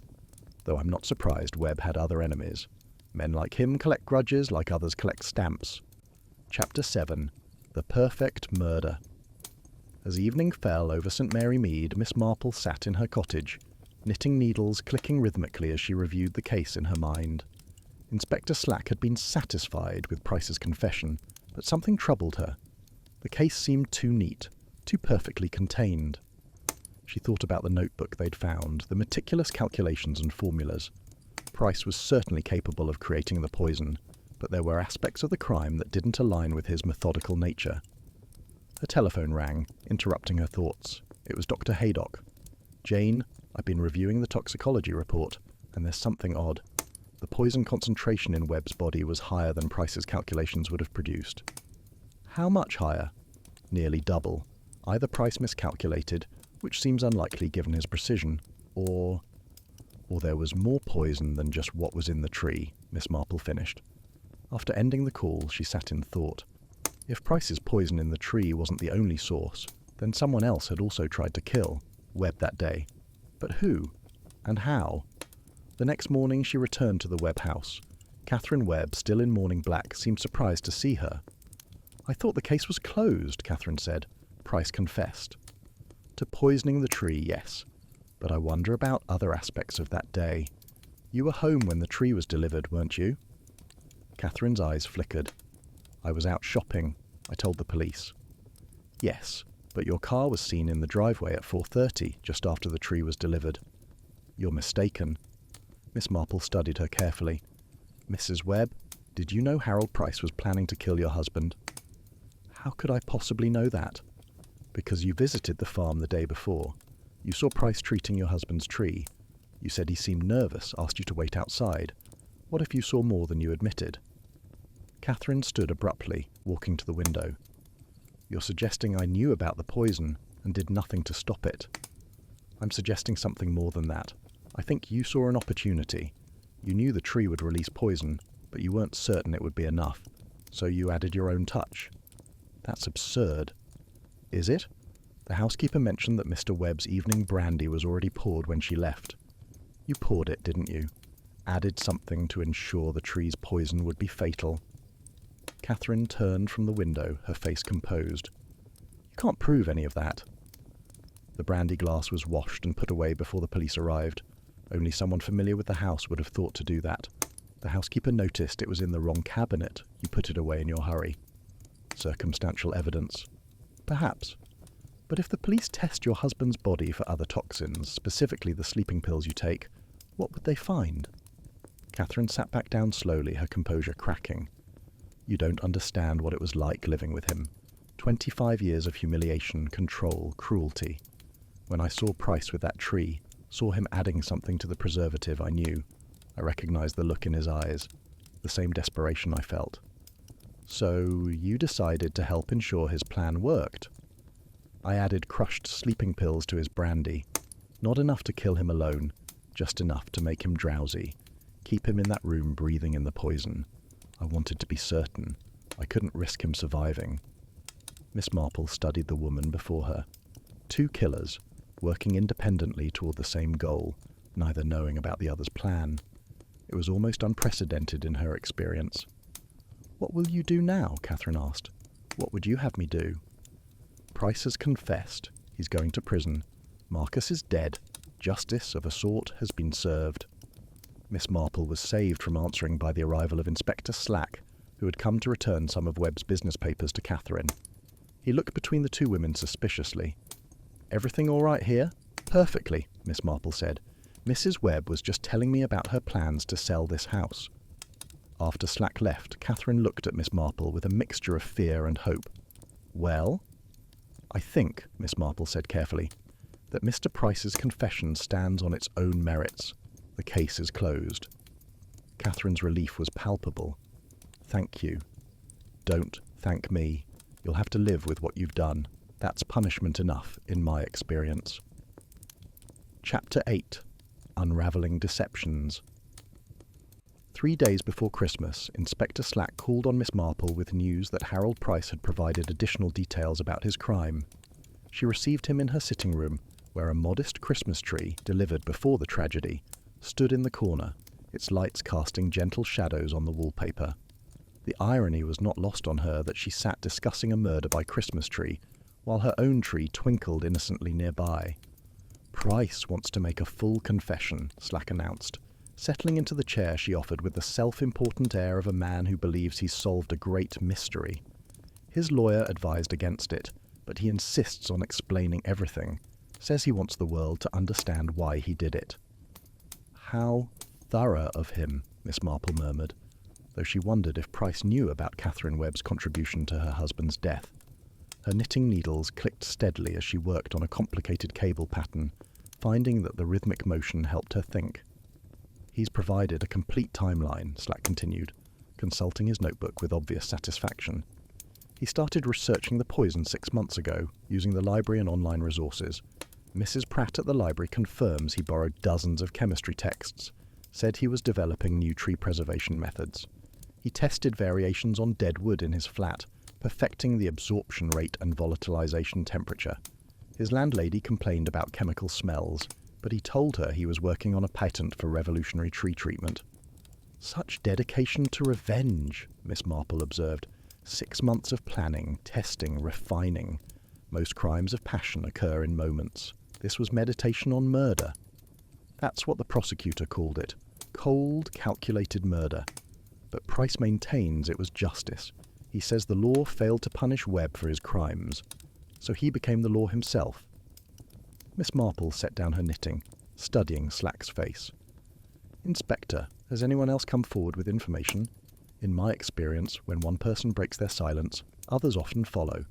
A: though I'm not surprised Webb had other enemies. Men like him collect grudges like others collect stamps." Chapter 7. The Perfect Murder. As evening fell over St. Mary Mead, Miss Marple sat in her cottage, knitting needles clicking rhythmically as she reviewed the case in her mind. Inspector Slack had been satisfied with Price's confession, but something troubled her. The case seemed too neat, too perfectly contained. She thought about the notebook they'd found, the meticulous calculations and formulas. Price was certainly capable of creating the poison, but there were aspects of the crime that didn't align with his methodical nature. Her telephone rang, interrupting her thoughts. It was Dr. Haydock. "Jane, I've been reviewing the toxicology report, and there's something odd. The poison concentration in Webb's body was higher than Price's calculations would have produced." "How much higher?" "Nearly double. Either Price miscalculated, which seems unlikely given his precision, or there was more poison than just what was in the tree," Miss Marple finished. After ending the call, she sat in thought. If Price's poison in the tree wasn't the only source, then someone else had also tried to kill Webb that day. But who? And how? The next morning she returned to the Webb house. Catherine Webb, still in morning black, seemed surprised to see her. "I thought the case was closed," Catherine said. Price confessed. "To poisoning the tree, yes. But I wonder about other aspects of that day. You were home when the tree was delivered, weren't you?" Catherine's eyes flickered. "I was out shopping. I told the police." "Yes, but your car was seen in the driveway at 4:30, just after the tree was delivered." "You're mistaken." Miss Marple studied her carefully. "Mrs. Webb, did you know Harold Price was planning to kill your husband?" "How could I possibly know that?" "Because you visited the farm the day before. You saw Price treating your husband's tree. You said he seemed nervous, asked you to wait outside. What if you saw more than you admitted?" Catherine stood abruptly, walking to the window. "You're suggesting I knew about the poison and did nothing to stop it." "I'm suggesting something more than that. I think you saw an opportunity. You knew the tree would release poison, but you weren't certain it would be enough, so you added your own touch." "That's absurd." "Is it? The housekeeper mentioned that Mr. Webb's evening brandy was already poured when she left. You poured it, didn't you? Added something to ensure the tree's poison would be fatal." Catherine turned from the window, her face composed. "You can't prove any of that." The brandy glass was washed and put away before the police arrived. Only someone familiar with the house would have thought to do that. The housekeeper noticed it was in the wrong cabinet. You put it away in your hurry. Circumstantial evidence. Perhaps. But if the police test your husband's body for other toxins, specifically the sleeping pills you take, what would they find? Catherine sat back down slowly, her composure cracking. "You don't understand what it was like living with him. 25 years of humiliation, control, cruelty. When I saw Price with that tree, saw him adding something to the preservative, I knew. I recognized the look in his eyes, the same desperation I felt." "So you decided to help ensure his plan worked." "I added crushed sleeping pills to his brandy. Not enough to kill him alone, just enough to make him drowsy, keep him in that room breathing in the poison. I wanted to be certain. I couldn't risk him surviving." Miss Marple studied the woman before her. Two killers, working independently toward the same goal, neither knowing about the other's plan. It was almost unprecedented in her experience. "What will you do now?" Catherine asked. "What would you have me do?" "Price has confessed. He's going to prison. Marcus is dead. Justice of a sort has been served." Miss Marple was saved from answering by the arrival of Inspector Slack, who had come to return some of Webb's business papers to Catherine. He looked between the two women suspiciously. "Everything all right here?" "Perfectly," Miss Marple said. "Mrs. Webb was just telling me about her plans to sell this house." After Slack left, Catherine looked at Miss Marple with a mixture of fear and hope. "Well?" "I think," Miss Marple said carefully, "that Mr. Price's confession stands on its own merits. The case is closed." Catherine's relief was palpable. "Thank you." "Don't thank me. You'll have to live with what you've done. That's punishment enough, in my experience." Chapter 8. Unravelling Deceptions. 3 days before Christmas, Inspector Slack called on Miss Marple with news that Harold Price had provided additional details about his crime. She received him in her sitting room, where a modest Christmas tree, delivered before the tragedy, stood in the corner, its lights casting gentle shadows on the wallpaper. The irony was not lost on her that she sat discussing a murder by Christmas tree, while her own tree twinkled innocently nearby. "Price wants to make a full confession," Slack announced, settling into the chair she offered with the self-important air of a man who believes he's solved a great mystery. His lawyer advised against it, but he insists on explaining everything, says he wants the world to understand why he did it. How thorough of him, Miss Marple murmured, though she wondered if Price knew about Catherine Webb's contribution to her husband's death. Her knitting needles clicked steadily as she worked on a complicated cable pattern, finding that the rhythmic motion helped her think. He's provided a complete timeline, Slack continued, consulting his notebook with obvious satisfaction. He started researching the poison 6 months ago, using the library and online resources. Mrs. Pratt at the library confirms he borrowed dozens of chemistry texts, said he was developing new tree preservation methods. He tested variations on dead wood in his flat, perfecting the absorption rate and volatilization temperature. His landlady complained about chemical smells, but he told her he was working on a patent for revolutionary tree treatment. Such dedication to revenge, Miss Marple observed. 6 months of planning, testing, refining. Most crimes of passion occur in moments. This was meditation on murder. That's what the prosecutor called it. Cold, calculated murder. But Price maintains it was justice. He says the law failed to punish Webb for his crimes. So he became the law himself. Miss Marple set down her knitting, studying Slack's face. Inspector, has anyone else come forward with information? In my experience, when one person breaks their silence, others often follow.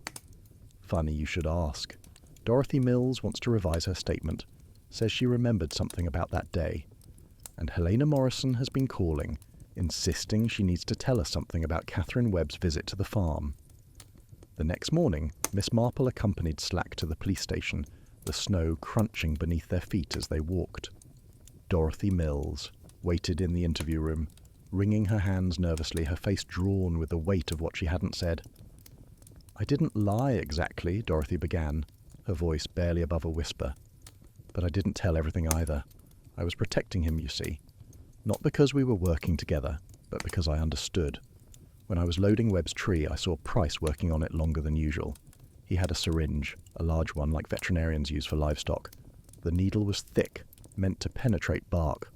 A: Funny you should ask. Dorothy Mills wants to revise her statement, says she remembered something about that day. And Helena Morrison has been calling, insisting she needs to tell us something about Catherine Webb's visit to the farm. The next morning, Miss Marple accompanied Slack to the police station, the snow crunching beneath their feet as they walked. Dorothy Mills waited in the interview room, wringing her hands nervously, her face drawn with the weight of what she hadn't said. I didn't lie exactly, Dorothy began, her voice barely above a whisper. But I didn't tell everything either. I was protecting him, you see. Not because we were working together, but because I understood. When I was loading Webb's tree, I saw Price working on it longer than usual. He had a syringe, a large one like veterinarians use for livestock. The needle was thick, meant to penetrate bark.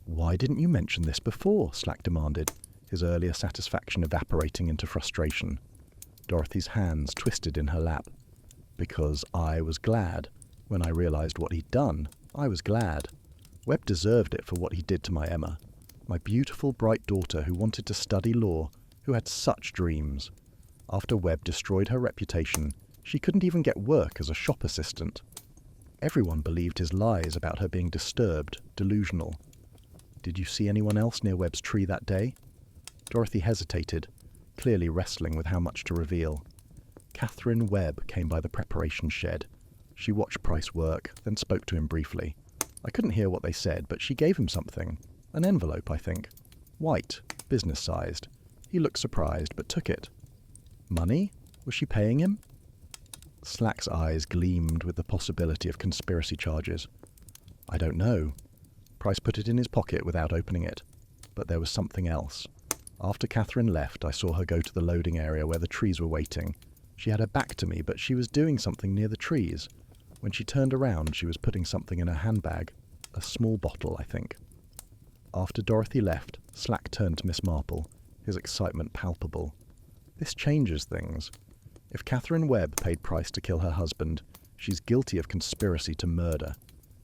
A: Why didn't you mention this before? Slack demanded, his earlier satisfaction evaporating into frustration. Dorothy's hands twisted in her lap. Because I was glad. When I realized what he'd done, I was glad. Webb deserved it for what he did to my Emma, my beautiful, bright daughter who wanted to study law, who had such dreams. After Webb destroyed her reputation, she couldn't even get work as a shop assistant. Everyone believed his lies about her being disturbed, delusional. Did you see anyone else near Webb's tree that day? Dorothy hesitated, clearly wrestling with how much to reveal. Catherine Webb came by the preparation shed. She watched Price work, then spoke to him briefly. I couldn't hear what they said, but she gave him something. An envelope, I think. White, business-sized. He looked surprised, but took it. Money? Was she paying him? Slack's eyes gleamed with the possibility of conspiracy charges. I don't know. Price put it in his pocket without opening it. But there was something else. After Catherine left, I saw her go to the loading area where the trees were waiting. She had her back to me, but she was doing something near the trees. When she turned around, she was putting something in her handbag. A small bottle, I think. After Dorothy left, Slack turned to Miss Marple, his excitement palpable. This changes things. If Catherine Webb paid Price to kill her husband, she's guilty of conspiracy to murder.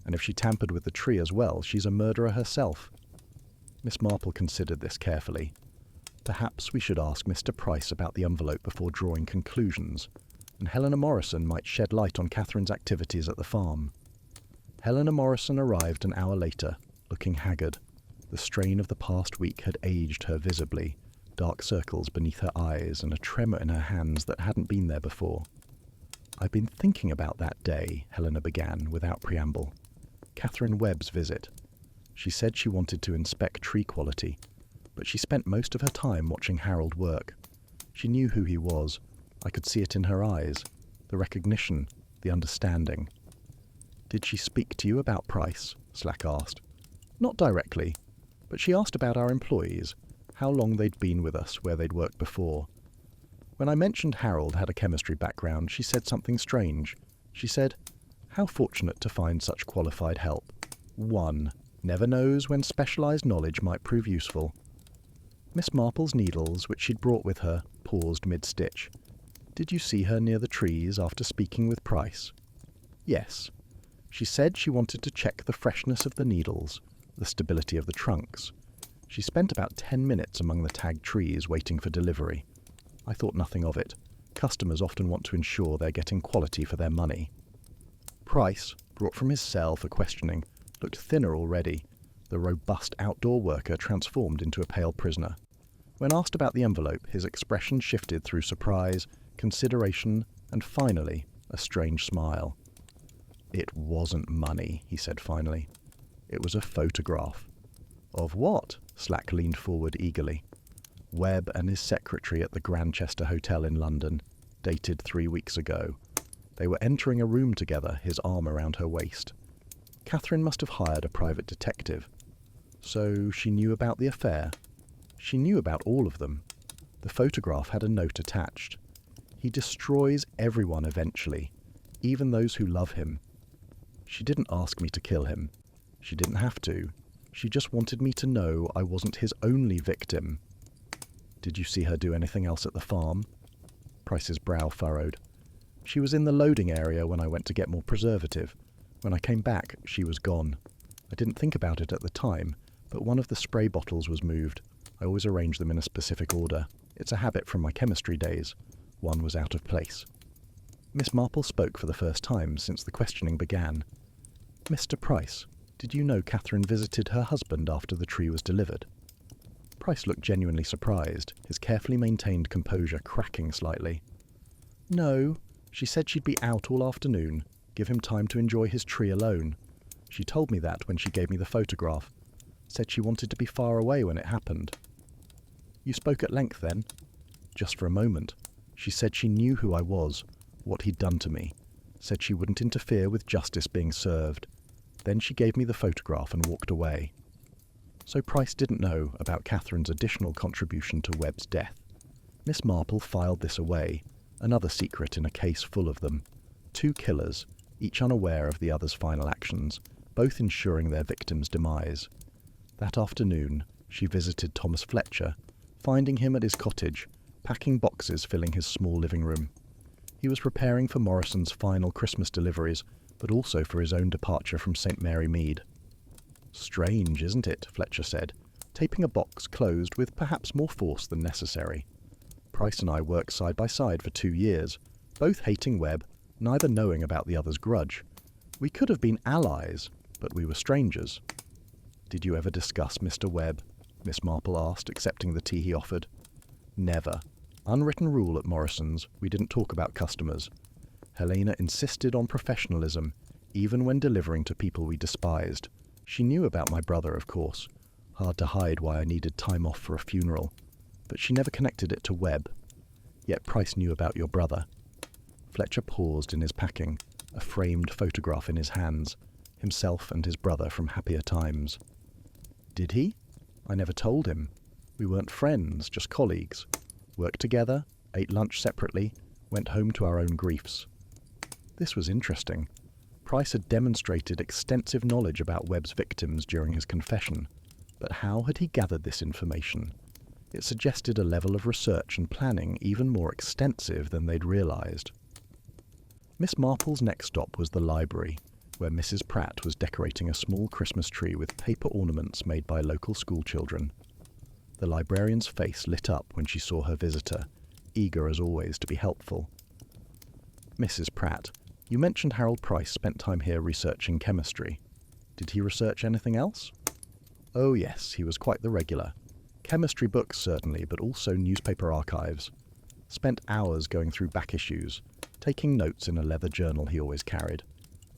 A: And if she tampered with the tree as well, she's a murderer herself. Miss Marple considered this carefully. Perhaps we should ask Mr. Price about the envelope before drawing conclusions, and Helena Morrison might shed light on Catherine's activities at the farm. Helena Morrison arrived an hour later, looking haggard. The strain of the past week had aged her visibly, dark circles beneath her eyes and a tremor in her hands that hadn't been there before. I've been thinking about that day, Helena began, without preamble. Catherine Webb's visit. She said she wanted to inspect tree quality, but she spent most of her time watching Harold work. She knew who he was. I could see it in her eyes, the recognition, the understanding. Did she speak to you about Price? Slack asked. Not directly, but she asked about our employees, how long they'd been with us, where they'd worked before. When I mentioned Harold had a chemistry background, she said something strange. She said, how fortunate to find such qualified help. One never knows when specialized knowledge might prove useful. Miss Marple's needles, which she'd brought with her, paused mid-stitch. Did you see her near the trees after speaking with Price? Yes. She said she wanted to check the freshness of the needles, the stability of the trunks. She spent about 10 minutes among the tagged trees waiting for delivery. I thought nothing of it. Customers often want to ensure they're getting quality for their money. Price, brought from his cell for questioning, looked thinner already, the robust outdoor worker transformed into a pale prisoner. When asked about the envelope, his expression shifted through surprise, consideration, and finally, a strange smile. "It wasn't money," he said finally. "It was a photograph." "Of what?" Slack leaned forward eagerly. "Webb and his secretary at the Grantchester Hotel in London, dated 3 weeks ago. They were entering a room together, his arm around her waist. Catherine must have hired a private detective. So she knew about the affair. She knew about all of them. The photograph had a note attached. He destroys everyone eventually, even those who love him. She didn't ask me to kill him. She didn't have to. She just wanted me to know I wasn't his only victim." "Did you see her do anything else at the farm?" Price's brow furrowed. "She was in the loading area when I went to get more preservative. When I came back, she was gone. I didn't think about it at the time, but one of the spray bottles was moved. I always arrange them in a specific order. It's a habit from my chemistry days. One was out of place." Miss Marple spoke for the first time since the questioning began. "Mr. Price, did you know Catherine visited her husband after the tree was delivered?" Price looked genuinely surprised, his carefully maintained composure cracking slightly. "No, she said she'd be out all afternoon, give him time to enjoy his tree alone. She told me that when she gave me the photograph. Said she wanted to be far away when it happened." "You spoke at length then?" "Just for a moment. She said she knew who I was, what he'd done to me. Said she wouldn't interfere with justice being served. Then she gave me the photograph and walked away." So Price didn't know about Catherine's additional contribution to Webb's death. Miss Marple filed this away, another secret in a case full of them. 2 killers, each unaware of the other's final actions, both ensuring their victim's demise. That afternoon, she visited Thomas Fletcher, finding him at his cottage, packing boxes filling his small living room. He was preparing for Morrison's final Christmas deliveries, but also for his own departure from St. Mary Mead. "Strange, isn't it?" Fletcher said, taping a box closed with perhaps more force than necessary. "Price and I worked side by side for 2 years, both hating Webb, neither knowing about the other's grudge. We could have been allies, but we were strangers." "Did you ever discuss Mr. Webb?" Miss Marple asked, accepting the tea he offered. "Never. Unwritten rule at Morrison's, we didn't talk about customers. Helena insisted on professionalism, even when delivering to people we despised. She knew about my brother, of course. Hard to hide why I needed time off for a funeral. But she never connected it to Webb. Yet Price knew about your brother." Fletcher paused in his packing, a framed photograph in his hands, himself and his brother from happier times. "Did he? I never told him. We weren't friends, just colleagues. Worked together, ate lunch separately, went home to our own griefs." This was interesting. Price had demonstrated extensive knowledge about Webb's victims during his confession, but how had he gathered this information? It suggested a level of research and planning even more extensive than they'd realized. Miss Marple's next stop was the library, where Mrs. Pratt was decorating a small Christmas tree with paper ornaments made by local schoolchildren. The librarian's face lit up when she saw her visitor, eager as always to be helpful. "Mrs. Pratt, you mentioned Harold Price spent time here researching chemistry. Did he research anything else?" "Oh yes, he was quite the regular. Chemistry books certainly, but also newspaper archives. Spent hours going through back issues, taking notes in a leather journal he always carried.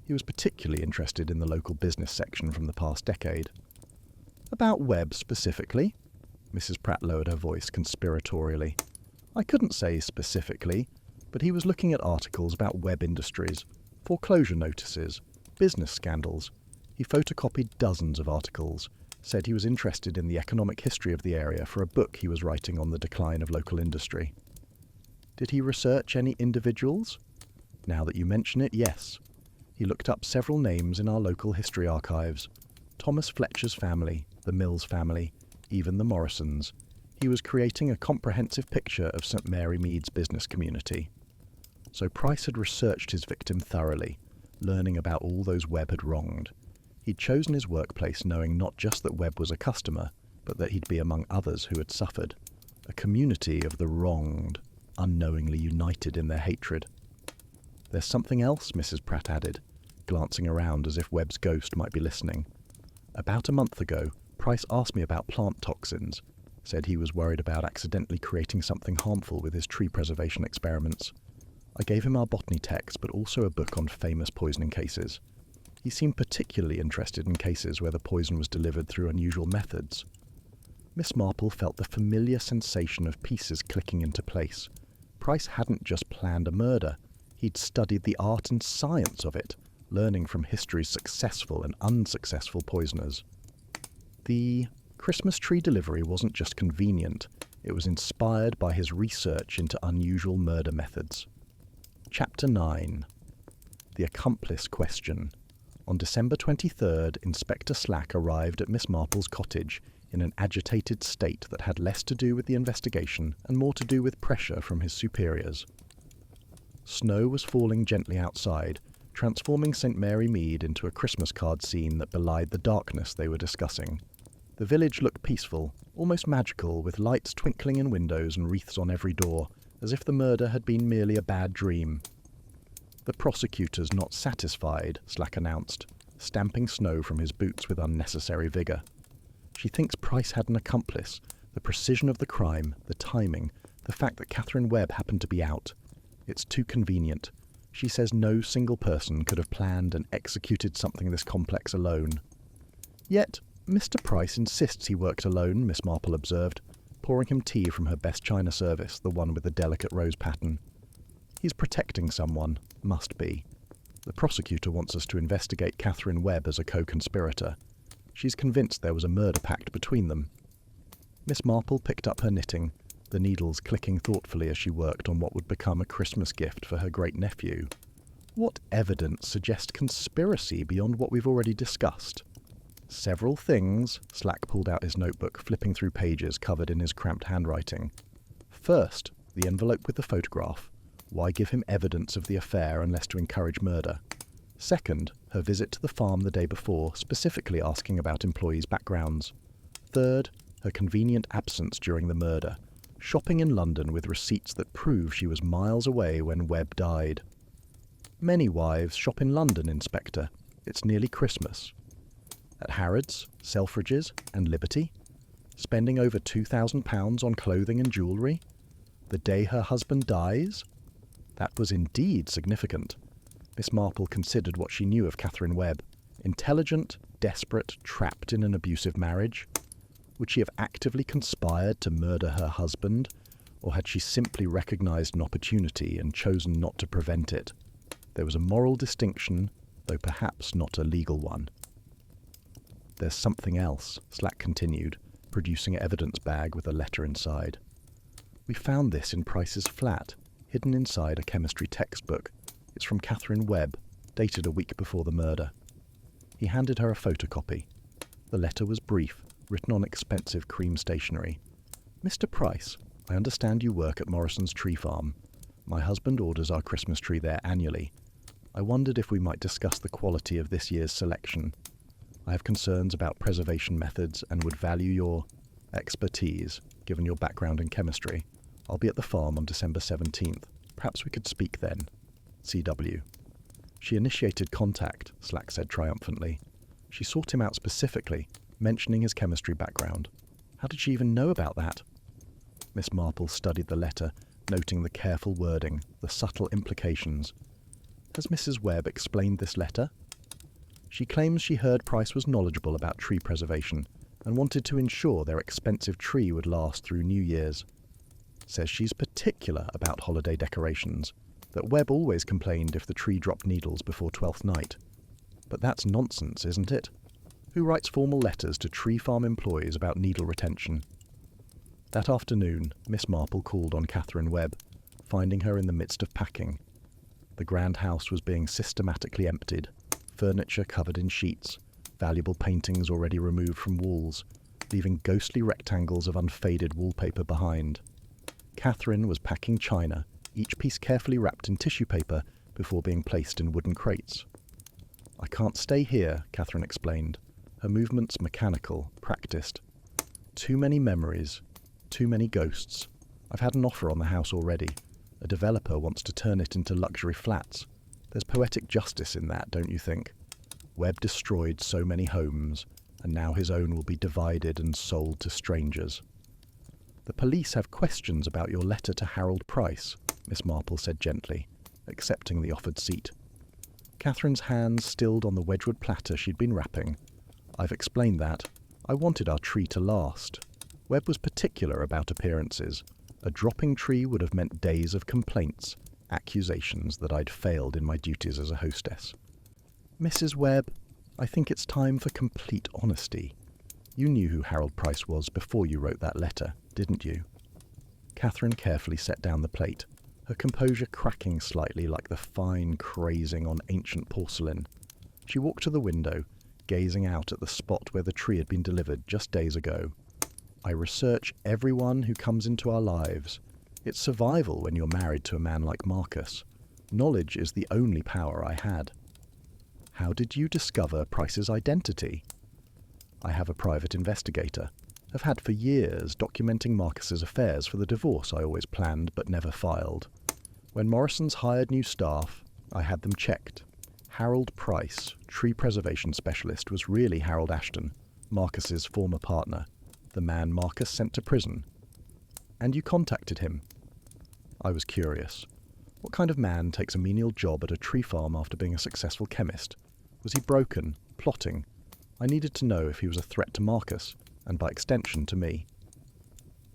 A: He was particularly interested in the local business section from the past decade." "About Webb specifically?" Mrs. Pratt lowered her voice conspiratorially. "I couldn't say specifically, but he was looking at articles about Webb Industries, foreclosure notices, business scandals. He photocopied dozens of articles, said he was interested in the economic history of the area for a book he was writing on the decline of local industry." "Did he research any individuals?" "Now that you mention it, yes. He looked up several names in our local history archives. Thomas Fletcher's family, the Mills family, even the Morrisons. He was creating a comprehensive picture of St. Mary Mead's business community." So Price had researched his victim thoroughly, learning about all those Webb had wronged. He'd chosen his workplace knowing not just that Webb was a customer, but that he'd be among others who had suffered. A community of the wronged, unknowingly united in their hatred. "There's something else," Mrs. Pratt added, glancing around as if Webb's ghost might be listening. "About a month ago, Price asked me about plant toxins, said he was worried about accidentally creating something harmful with his tree preservation experiments. I gave him our botany text, but also a book on famous poisoning cases. He seemed particularly interested in cases where the poison was delivered through unusual methods." Miss Marple felt the familiar sensation of pieces clicking into place. Price hadn't just planned a murder, he'd studied the art and science of it, learning from history's successful and unsuccessful poisoners. The Christmas tree delivery wasn't just convenient, it was inspired by his research into unusual murder methods. Chapter 9. The Accomplice Question. On December 23rd, Inspector Slack arrived at Miss Marple's cottage in an agitated state that had less to do with the investigation and more to do with pressure from his superiors. Snow was falling gently outside, transforming St. Mary Mead into a Christmas card scene that belied the darkness they were discussing. The village looked peaceful, almost magical, with lights twinkling in windows and wreaths on every door, as if the murder had been merely a bad dream. "The prosecutor's not satisfied," Slack announced, stamping snow from his boots with unnecessary vigour. "She thinks Price had an accomplice. The precision of the crime, the timing, the fact that Catherine Webb happened to be out. It's too convenient. She says no single person could have planned and executed something this complex alone." "Yet Mr. Price insists he worked alone," Miss Marple observed, pouring him tea from her best china service, the one with the delicate rose pattern. "He's protecting someone. Must be. The prosecutor wants us to investigate Catherine Webb as a co-conspirator. She's convinced there was a murder pact between them." Miss Marple picked up her knitting, the needles clicking thoughtfully as she worked on what would become a Christmas gift for her great-nephew. "What evidence suggests conspiracy beyond what we've already discussed?" "Several things." Slack pulled out his notebook, flipping through pages covered in his cramped handwriting. "First, the envelope with the photograph. Why give him evidence of the affair unless to encourage murder? Second, her visit to the farm the day before, specifically asking about employees' backgrounds. Third, her convenient absence during the murder, shopping in London with receipts that prove she was miles away when Webb died." "Many wives shop in London, Inspector. It's nearly Christmas." "At Harrods, Selfridges, and Liberty? Spending over £2,000 on clothing and jewellery? The day her husband dies?" That was indeed significant. Miss Marple considered what she knew of Catherine Webb. Intelligent, desperate, trapped in an abusive marriage. Would she have actively conspired to murder her husband, or had she simply recognised an opportunity and chosen not to prevent it? There was a moral distinction, though perhaps not a legal one. "There's something else," Slack continued, producing an evidence bag with a letter inside. "We found this in Price's flat, hidden inside a chemistry textbook. It's from Catherine Webb, dated a week before the murder." He handed her a photocopy. The letter was brief, written on expensive cream stationery. "Mr. Price, I understand you work at Morrison's tree farm. My husband orders our Christmas tree there annually. I wondered if we might discuss the quality of this year's selection. I have concerns about preservation methods and would value your expertise, given your background in chemistry. I'll be at the farm on December 17th. Perhaps we could speak then. CW." "She initiated contact," Slack said triumphantly. "She sought him out specifically, mentioning his chemistry background. How did she even know about that?" Miss Marple studied the letter, noting the careful wording, the subtle implications. "Has Mrs. Webb explained this letter?" "She claims she heard Price was knowledgeable about tree preservation and wanted to ensure their expensive tree would last through New Year's. Says she's particular about holiday decorations, that Webb always complained if the tree dropped needles before Twelfth Night. But that's nonsense, isn't it? Who writes formal letters to tree farm employees about needle retention?" That afternoon, Miss Marple called on Catherine Webb, finding her in the midst of packing. The grand house was being systematically emptied, furniture covered in sheets, valuable paintings already removed from walls, leaving ghostly rectangles of unfaded wallpaper behind. Catherine was packing china, each piece carefully wrapped in tissue paper before being placed in wooden crates. "I can't stay here," Catherine explained, her movements mechanical, practiced. "Too many memories, too many ghosts. I've had an offer on the house already. A developer wants to turn it into luxury flats. There's poetic justice in that, don't you think? Webb destroyed so many homes, and now his own will be divided and sold to strangers." "The police have questions about your letter to Harold Price," Miss Marple said gently, accepting the offered seat. Catherine's hands stilled on the Wedgwood platter she'd been wrapping. "I've explained that. I wanted our tree to last. Webb was particular about appearances. A dropping tree would have meant days of complaints, accusations that I'd failed in my duties as a hostess." "Mrs. Webb, I think it's time for complete honesty. You knew who Harold Price was before you wrote that letter, didn't you?" Catherine carefully set down the plate, her composure cracking slightly like the fine crazing on ancient porcelain. She walked to the window, gazing out at the spot where the tree had been delivered just days ago. "I research everyone who comes into our lives. It's survival when you're married to a man like Marcus. Knowledge is the only power I had." "How did you discover Price's identity?" "I have a private investigator. Have had for years, documenting Marcus's affairs for the divorce I always planned but never filed. When Morrison's hired new staff, I had them checked. Harold Price, tree preservation specialist, was really Harold Ashton, Marcus's former partner, the man Marcus sent to prison." "And you contacted him?" "I was curious. What kind of man takes a menial job at a tree farm after being a successful chemist? Was he broken, plotting? I needed to know if he was a threat to Marcus, and by extension to me."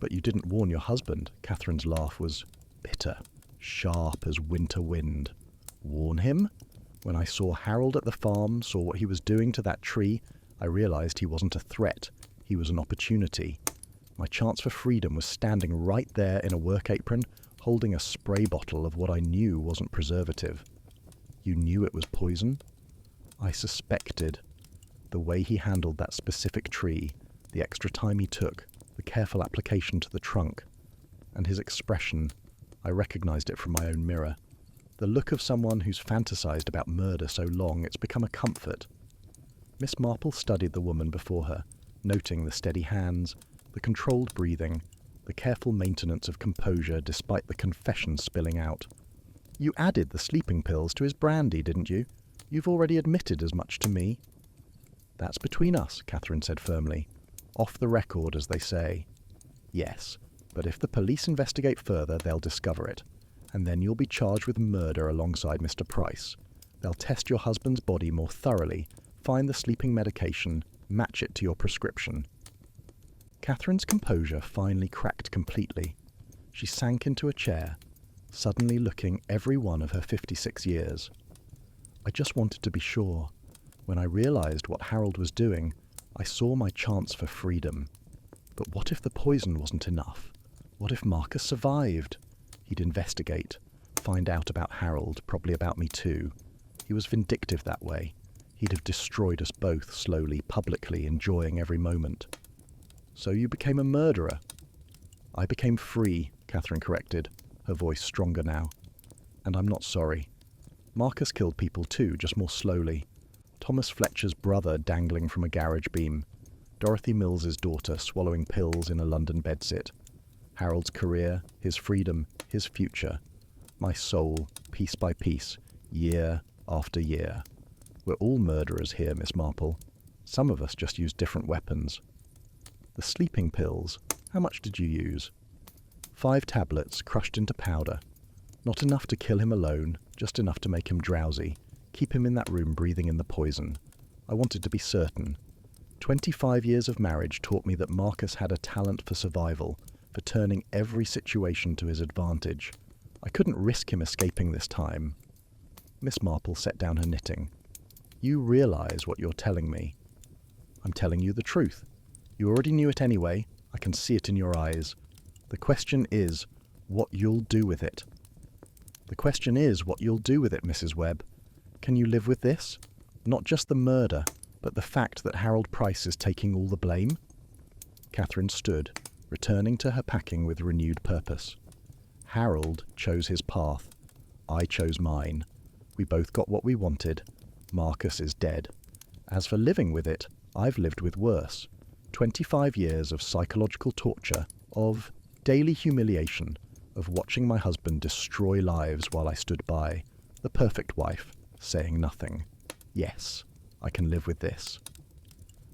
A: "But you didn't warn your husband." Catherine's laugh was bitter, sharp as winter wind. "Warn him? When I saw Harold at the farm, saw what he was doing to that tree, I realized he wasn't a threat. He was an opportunity. My chance for freedom was standing right there in a work apron, holding a spray bottle of what I knew wasn't preservative." "You knew it was poison?" "I suspected. The way he handled that specific tree, the extra time he took, the careful application to the trunk, and his expression, I recognized it from my own mirror. The look of someone who's fantasized about murder so long it's become a comfort." Miss Marple studied the woman before her, noting the steady hands, the controlled breathing, the careful maintenance of composure despite the confession spilling out. "You added the sleeping pills to his brandy, didn't you? You've already admitted as much to me." "That's between us," Catherine said firmly. "Off the record, as they say." "Yes, but if the police investigate further, they'll discover it. And then you'll be charged with murder alongside Mr. Price. They'll test your husband's body more thoroughly, find the sleeping medication, match it to your prescription." Catherine's composure finally cracked completely. She sank into a chair, suddenly looking every one of her 56 years. "I just wanted to be sure. When I realized what Harold was doing, I saw my chance for freedom. But what if the poison wasn't enough? What if Marcus survived? He'd investigate, find out about Harold, probably about me too. He was vindictive that way. He'd have destroyed us both slowly, publicly, enjoying every moment." "So you became a murderer?" "I became free," Catherine corrected, her voice stronger now. "And I'm not sorry. Marcus killed people too, just more slowly. Thomas Fletcher's brother dangling from a garage beam. Dorothy Mills's daughter swallowing pills in a London bedsit. Harold's career, his freedom, his future. My soul, piece by piece, year after year. We're all murderers here, Miss Marple. Some of us just use different weapons." "The sleeping pills, how much did you use?" 5 tablets crushed into powder. Not enough to kill him alone, just enough to make him drowsy, keep him in that room breathing in the poison. I wanted to be certain. 25 years of marriage taught me that Marcus had a talent for survival, for turning every situation to his advantage. I couldn't risk him escaping this time. Miss Marple set down her knitting. "You realize what you're telling me." "I'm telling you the truth. You already knew it anyway. I can see it in your eyes. The question is, what you'll do with it." "The question is what you'll do with it, Mrs. Webb. Can you live with this? Not just the murder, but the fact that Harold Price is taking all the blame?" Catherine stood, returning to her packing with renewed purpose. Harold chose his path. I chose mine. We both got what we wanted. Marcus is dead. As for living with it, I've lived with worse. 25 years of psychological torture, of daily humiliation, of watching my husband destroy lives while I stood by, the perfect wife, saying nothing. Yes, I can live with this.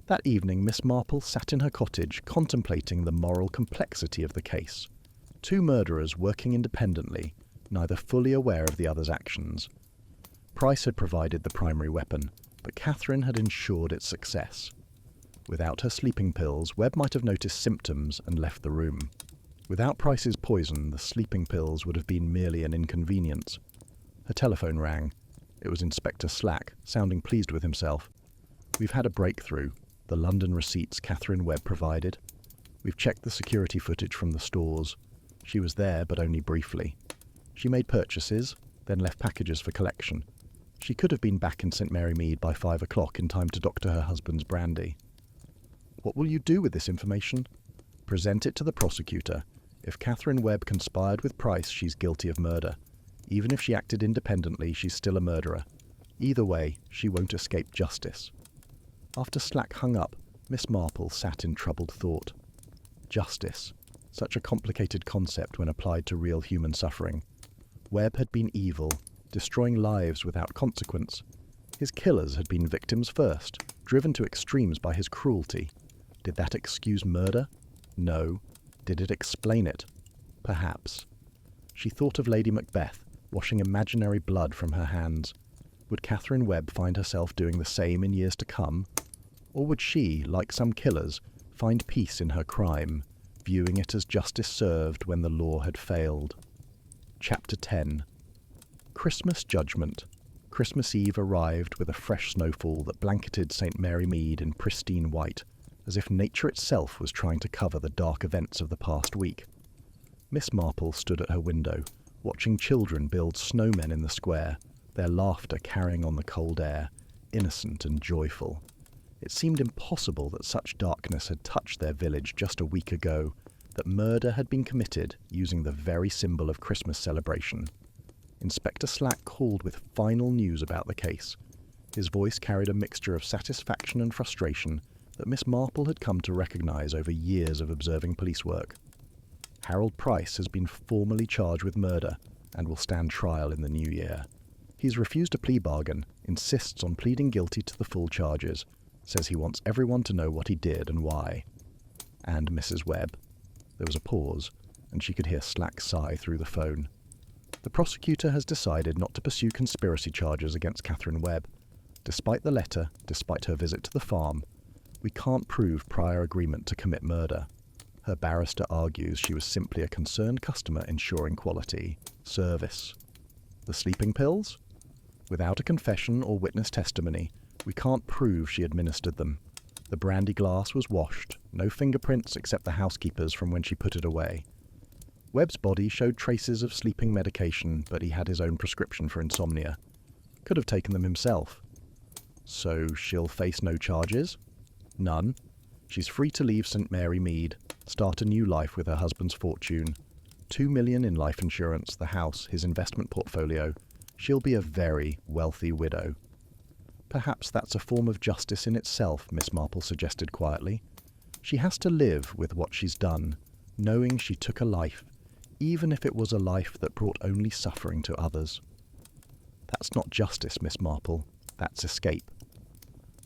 A: That evening, Miss Marple sat in her cottage contemplating the moral complexity of the case. Two murderers working independently, neither fully aware of the other's actions. Price had provided the primary weapon, but Catherine had ensured its success. Without her sleeping pills, Webb might have noticed symptoms and left the room. Without Price's poison, the sleeping pills would have been merely an inconvenience. Her telephone rang. It was Inspector Slack, sounding pleased with himself. We've had a breakthrough. The London receipts Catherine Webb provided. We've checked the security footage from the stores. She was there, but only briefly. She made purchases, then left packages for collection. She could have been back in St Mary Mead by 5 o'clock in time to doctor her husband's brandy. What will you do with this information? Present it to the prosecutor. If Catherine Webb conspired with Price, she's guilty of murder. Even if she acted independently, she's still a murderer. Either way, she won't escape justice. After Slack hung up, Miss Marple sat in troubled thought. Justice. Such a complicated concept when applied to real human suffering. Webb had been evil, destroying lives without consequence. His killers had been victims first, driven to extremes by his cruelty. Did that excuse murder? No. Did it explain it? Perhaps. She thought of Lady Macbeth, washing imaginary blood from her hands. Would Catherine Webb find herself doing the same in years to come? Or would she, like some killers, find peace in her crime, viewing it as justice served when the law had failed? Chapter 10. Christmas Judgment. Christmas Eve arrived with a fresh snowfall that blanketed St Mary Mead in pristine white, as if nature itself was trying to cover the dark events of the past week. Miss Marple stood at her window, watching children build snowmen in the square, their laughter carrying on the cold air, innocent and joyful. It seemed impossible that such darkness had touched their village just a week ago, that murder had been committed using the very symbol of Christmas celebration. Inspector Slack called with final news about the case. His voice carried a mixture of satisfaction and frustration that Miss Marple had come to recognise over years of observing police work. Harold Price has been formally charged with murder and will stand trial in the new year. He's refused a plea bargain, insists on pleading guilty to the full charges, says he wants everyone to know what he did and why. And Mrs. Webb. There was a pause, and she could hear Slack sigh through the phone. The prosecutor has decided not to pursue conspiracy charges against Catherine Webb. Despite the letter, despite her visit to the farm, we can't prove prior agreement to commit murder. Her barrister argues she was simply a concerned customer ensuring quality service. The sleeping pills? Without a confession or witness testimony, we can't prove she administered them. The brandy glass was washed, no fingerprints except the housekeeper's from when she put it away. Webb's body showed traces of sleeping medication, but he had his own prescription for insomnia. Could have taken them himself. So she'll face no charges? None. She's free to leave St Mary Mead, start a new life with her husband's fortune. $2 million in life insurance, the house, his investment portfolio. She'll be a very wealthy widow. Perhaps that's a form of justice in itself, Miss Marple suggested quietly. She has to live with what she's done, knowing she took a life, even if it was a life that brought only suffering to others. That's not justice, Miss Marple. That's escape.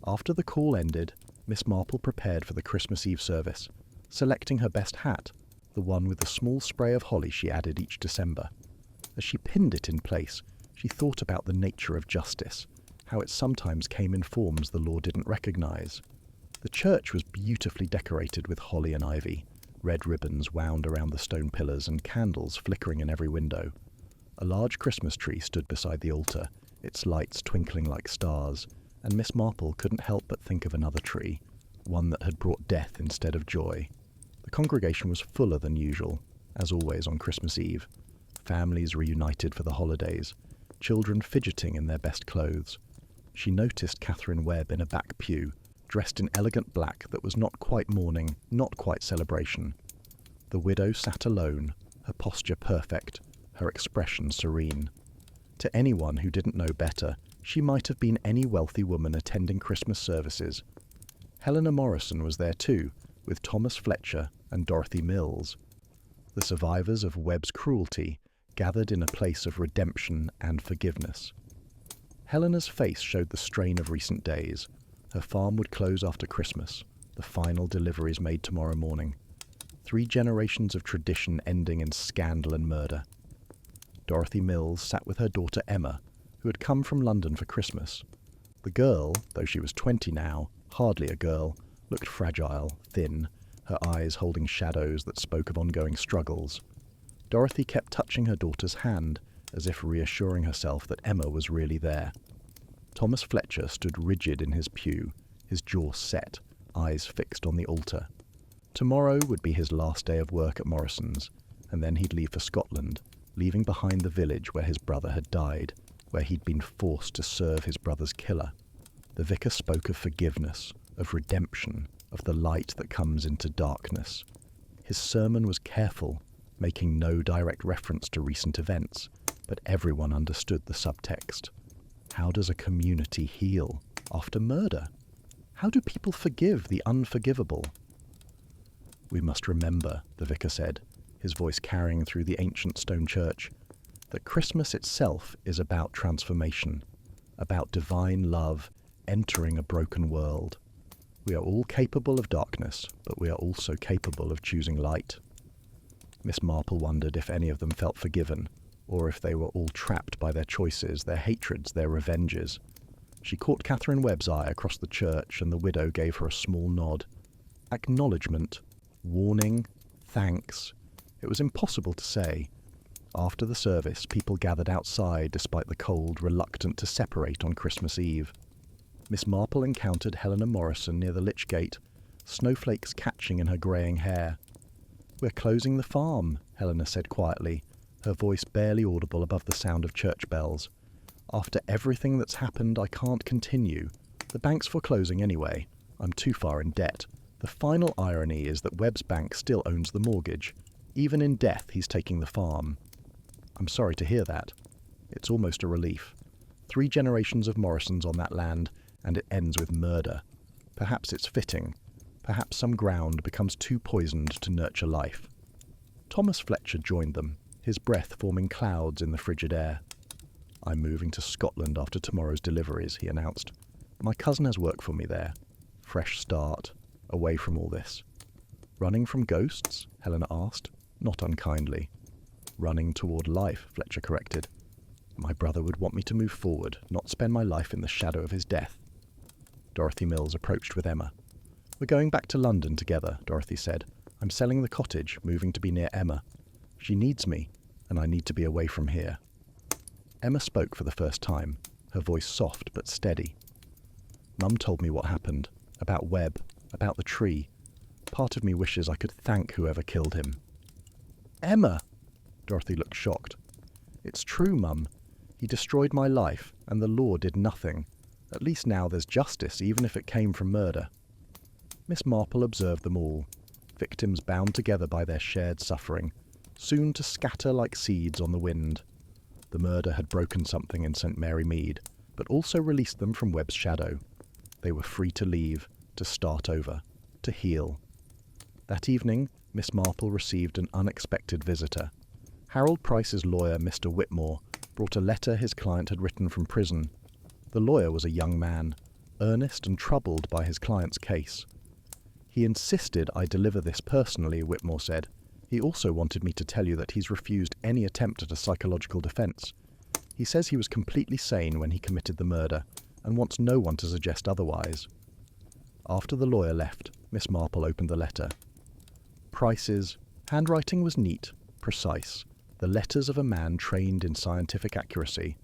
A: After the call ended, Miss Marple prepared for the Christmas Eve service, selecting her best hat, the one with the small spray of holly she added each December. As she pinned it in place, she thought about the nature of justice, how it sometimes came in forms the law didn't recognise. The church was beautifully decorated with holly and ivy, red ribbons wound around the stone pillars and candles flickering in every window. A large Christmas tree stood beside the altar, its lights twinkling like stars, and Miss Marple couldn't help but think of another tree, one that had brought death instead of joy. The congregation was fuller than usual, as always on Christmas Eve. Families reunited for the holidays, children fidgeting in their best clothes. She noticed Catherine Webb in a back pew, dressed in elegant black that was not quite mourning, not quite celebration. The widow sat alone, her posture perfect, her expression serene. To anyone who didn't know better, she might have been any wealthy woman attending Christmas services. Helena Morrison was there too, with Thomas Fletcher and Dorothy Mills. The survivors of Webb's cruelty gathered in a place of redemption and forgiveness. Helena's face showed the strain of recent days. Her farm would close after Christmas, the final deliveries made tomorrow morning. 3 generations of tradition ending in scandal and murder. Dorothy Mills sat with her daughter Emma, who had come from London for Christmas. The girl, though she was 20 now, hardly a girl, looked fragile, thin, her eyes holding shadows that spoke of ongoing struggles. Dorothy kept touching her daughter's hand, as if reassuring herself that Emma was really there. Thomas Fletcher stood rigid in his pew, his jaw set, eyes fixed on the altar. Tomorrow would be his last day of work at Morrison's, and then he'd leave for Scotland, leaving behind the village where his brother had died, where he'd been forced to serve his brother's killer. The vicar spoke of forgiveness, of redemption, of the light that comes into darkness. His sermon was careful, making no direct reference to recent events, but everyone understood the subtext. How does a community heal after murder? How do people forgive the unforgivable? We must remember, the vicar said, his voice carrying through the ancient stone church, that Christmas itself is about transformation, about divine love entering a broken world. We are all capable of darkness, but we are also capable of choosing light. Miss Marple wondered if any of them felt forgiven, or if they were all trapped by their choices, their hatreds, their revenges. She caught Catherine Webb's eye across the church, and the widow gave her a small nod. Acknowledgement, warning, thanks. It was impossible to say. After the service, people gathered outside despite the cold, reluctant to separate on Christmas Eve. Miss Marple encountered Helena Morrison near the lich gate, snowflakes catching in her greying hair. "We're closing the farm," Helena said quietly, her voice barely audible above the sound of church bells. "After everything that's happened, I can't continue. The bank's foreclosing anyway. I'm too far in debt. The final irony is that Webb's bank still owns the mortgage. Even in death, he's taking the farm." "I'm sorry to hear that." "It's almost a relief. 3 generations of Morrisons on that land, and it ends with murder. Perhaps it's fitting. Perhaps some ground becomes too poisoned to nurture life." Thomas Fletcher joined them, his breath forming clouds in the frigid air. "I'm moving to Scotland after tomorrow's deliveries," he announced. "My cousin has work for me there. Fresh start, away from all this." "Running from ghosts?" Helena asked, not unkindly. "Running toward life," Fletcher corrected. "My brother would want me to move forward, not spend my life in the shadow of his death." Dorothy Mills approached with Emma. "We're going back to London together," Dorothy said. "I'm selling the cottage, moving to be near Emma. She needs me, and I need to be away from here." Emma spoke for the first time, her voice soft but steady. "Mum told me what happened, about Webb, about the tree. Part of me wishes I could thank whoever killed him." "Emma!" Dorothy looked shocked. "It's true, Mum. He destroyed my life, and the law did nothing. At least now there's justice, even if it came from murder." Miss Marple observed them all, victims bound together by their shared suffering, soon to scatter like seeds on the wind. The murder had broken something in St. Mary Mead, but also released them from Webb's shadow. They were free to leave, to start over, to heal. That evening, Miss Marple received an unexpected visitor. Harold Price's lawyer, Mr. Whitmore, brought a letter his client had written from prison. The lawyer was a young man, earnest and troubled by his client's case. "He insisted I deliver this personally," Whitmore said. "He also wanted me to tell you that he's refused any attempt at a psychological defense. He says he was completely sane when he committed the murder, and wants no one to suggest otherwise." After the lawyer left, Miss Marple opened the letter. Price's handwriting was neat, precise, the letters of a man trained in scientific accuracy.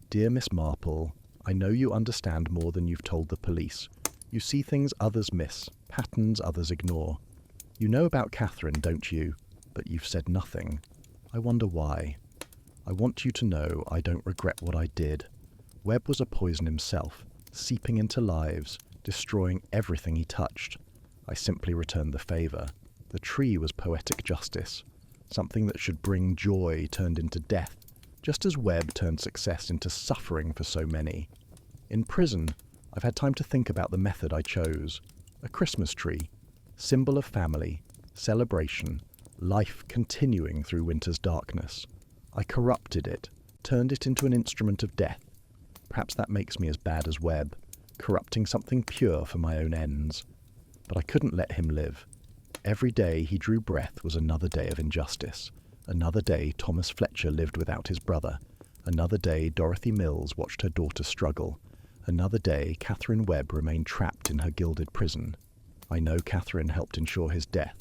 A: "Dear Miss Marple, I know you understand more than you've told the police. You see things others miss, patterns others ignore. You know about Catherine, don't you? But you've said nothing. I wonder why. I want you to know I don't regret what I did. Webb was a poison himself, seeping into lives, destroying everything he touched. I simply returned the favour. The tree was poetic justice. Something that should bring joy turned into death, just as Webb turned success into suffering for so many. In prison, I've had time to think about the method I chose. A Christmas tree, symbol of family, celebration, life continuing through winter's darkness. I corrupted it, turned it into an instrument of death. Perhaps that makes me as bad as Webb, corrupting something pure for my own ends. But I couldn't let him live. Every day he drew breath was another day of injustice. Another day Thomas Fletcher lived without his brother. Another day Dorothy Mills watched her daughter struggle. Another day Catherine Webb remained trapped in her gilded prison. I know Catherine helped ensure his death.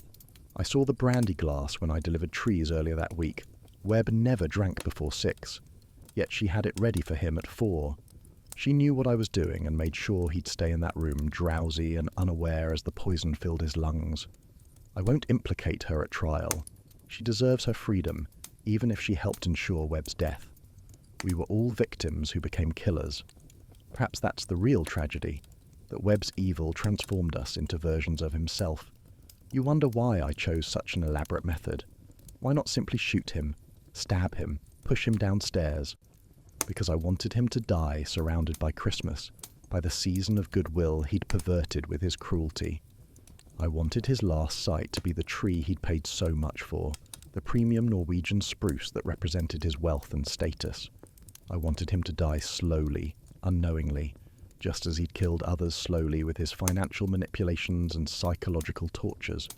A: I saw the brandy glass when I delivered trees earlier that week. Webb never drank before 6, yet she had it ready for him at 4. She knew what I was doing and made sure he'd stay in that room drowsy and unaware as the poison filled his lungs. I won't implicate her at trial. She deserves her freedom, even if she helped ensure Webb's death. We were all victims who became killers. Perhaps that's the real tragedy, that Webb's evil transformed us into versions of himself. You wonder why I chose such an elaborate method. Why not simply shoot him, stab him, push him downstairs? Because I wanted him to die surrounded by Christmas, by the season of goodwill he'd perverted with his cruelty. I wanted his last sight to be the tree he'd paid so much for, the premium Norwegian spruce that represented his wealth and status. I wanted him to die slowly, unknowingly, just as he'd killed others slowly with his financial manipulations and psychological tortures.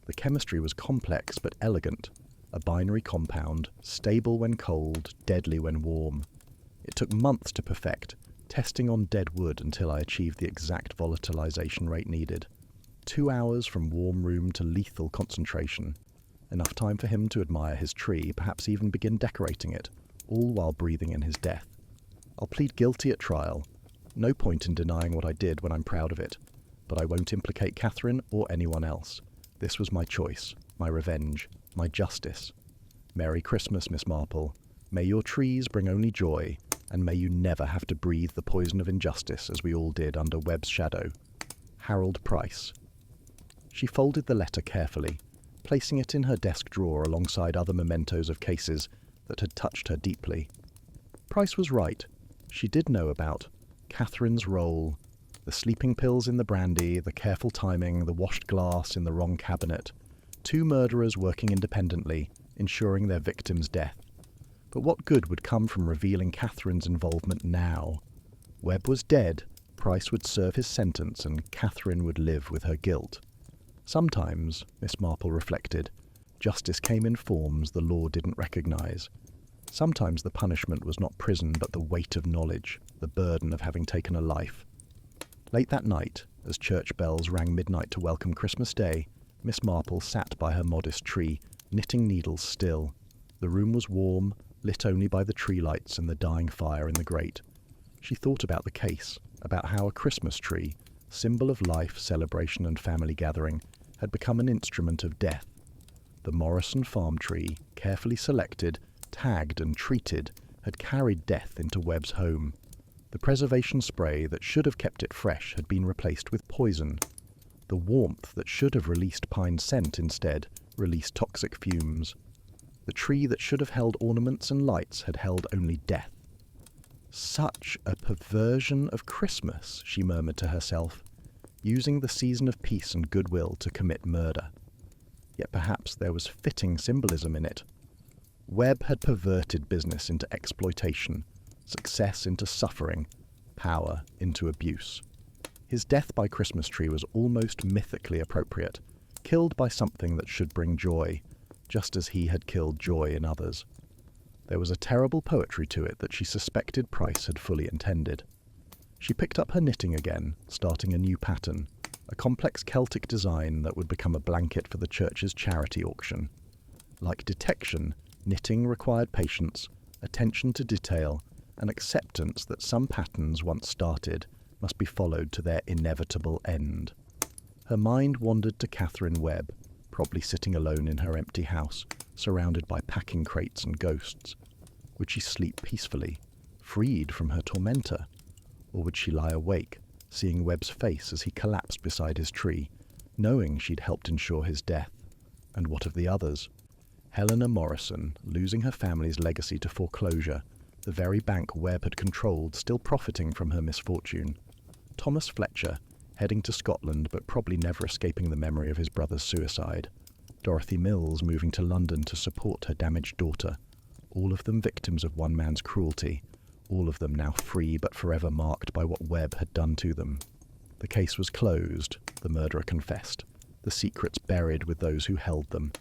A: The chemistry was complex but elegant, a binary compound, stable when cold, deadly when warm. It took months to perfect, testing on dead wood until I achieved the exact volatilization rate needed. 2 hours from warm room to lethal concentration. Enough time for him to admire his tree, perhaps even begin decorating it, all while breathing in his death. I'll plead guilty at trial. No point in denying what I did when I'm proud of it. But I won't implicate Catherine or anyone else. This was my choice, my revenge, my justice. Merry Christmas, Miss Marple. May your trees bring only joy, and may you never have to breathe the poison of injustice as we all did under Webb's shadow. Harold Price. She folded the letter carefully, placing it in her desk drawer alongside other mementos of cases that had touched her deeply. Price was right. She did know about Catherine's role, the sleeping pills in the brandy, the careful timing, the washed glass in the wrong cabinet. 2 murderers working independently, ensuring their victim's death. But what good would come from revealing Catherine's involvement now? Webb was dead, Price would serve his sentence, and Catherine would live with her guilt. Sometimes, Miss Marple reflected, justice came in forms the law didn't recognize. Sometimes the punishment was not prison but the weight of knowledge, the burden of having taken a life. Late that night, as church bells rang midnight to welcome Christmas Day, Miss Marple sat by her modest tree, knitting needles still. The room was warm, lit only by the tree lights and the dying fire in the grate. She thought about the case, about how a Christmas tree, symbol of life, celebration and family gathering, had become an instrument of death. The Morrison farm tree, carefully selected, tagged and treated, had carried death into Webb's home. The preservation spray that should have kept it fresh had been replaced with poison. The warmth that should have released pine scent instead released toxic fumes. The tree that should have held ornaments and lights had held only death. Such a perversion of Christmas, she murmured to herself, using the season of peace and goodwill to commit murder. Yet perhaps there was fitting symbolism in it. Webb had perverted business into exploitation, success into suffering, power into abuse. His death by Christmas tree was almost mythically appropriate, killed by something that should bring joy, just as he had killed joy in others. There was a terrible poetry to it that she suspected Price had fully intended. She picked up her knitting again, starting a new pattern, a complex Celtic design that would become a blanket for the church's charity auction. Like detection, knitting required patience, attention to detail, and acceptance that some patterns once started must be followed to their inevitable end. Her mind wandered to Catherine Webb, probably sitting alone in her empty house, surrounded by packing crates and ghosts. Would she sleep peacefully, freed from her tormentor? Or would she lie awake, seeing Webb's face as he collapsed beside his tree, knowing she'd helped ensure his death? And what of the others? Helena Morrison, losing her family's legacy to foreclosure, the very bank Webb had controlled still profiting from her misfortune. Thomas Fletcher, heading to Scotland but probably never escaping the memory of his brother's suicide. Dorothy Mills moving to London to support her damaged daughter. All of them victims of one man's cruelty, all of them now free but forever marked by what Webb had done to them. The case was closed, the murderer confessed, the secrets buried with those who held them.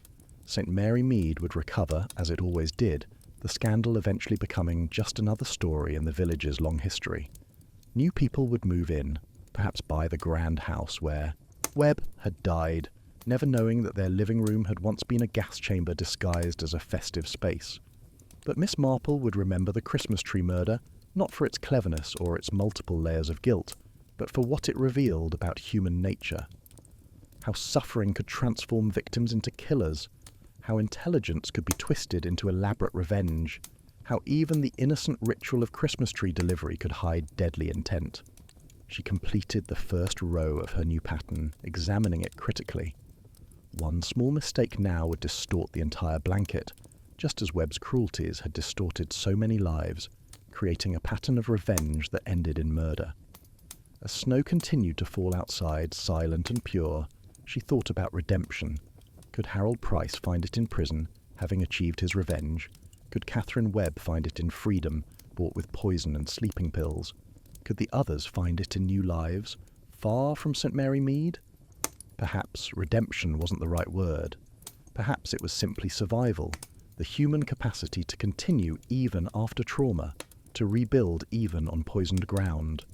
A: St. Mary Mead would recover, as it always did, the scandal eventually becoming just another story in the village's long history. New people would move in, perhaps buy the grand house where Webb had died, never knowing that their living room had once been a gas chamber disguised as a festive space. But Miss Marple would remember the Christmas tree murder, not for its cleverness or its multiple layers of guilt, but for what it revealed about human nature. How suffering could transform victims into killers, how intelligence could be twisted into elaborate revenge, how even the innocent ritual of Christmas tree delivery could hide deadly intent. She completed the first row of her new pattern, examining it critically. One small mistake now would distort the entire blanket, just as Webb's cruelties had distorted so many lives, creating a pattern of revenge that ended in murder. As snow continued to fall outside, silent and pure, she thought about redemption. Could Harold Price find it in prison, having achieved his revenge? Could Catherine Webb find it in freedom, bought with poison and sleeping pills? Could the others find it in new lives, far from St. Mary Mead? Perhaps redemption wasn't the right word. Perhaps it was simply survival, the human capacity to continue even after trauma, to rebuild even on poisoned ground.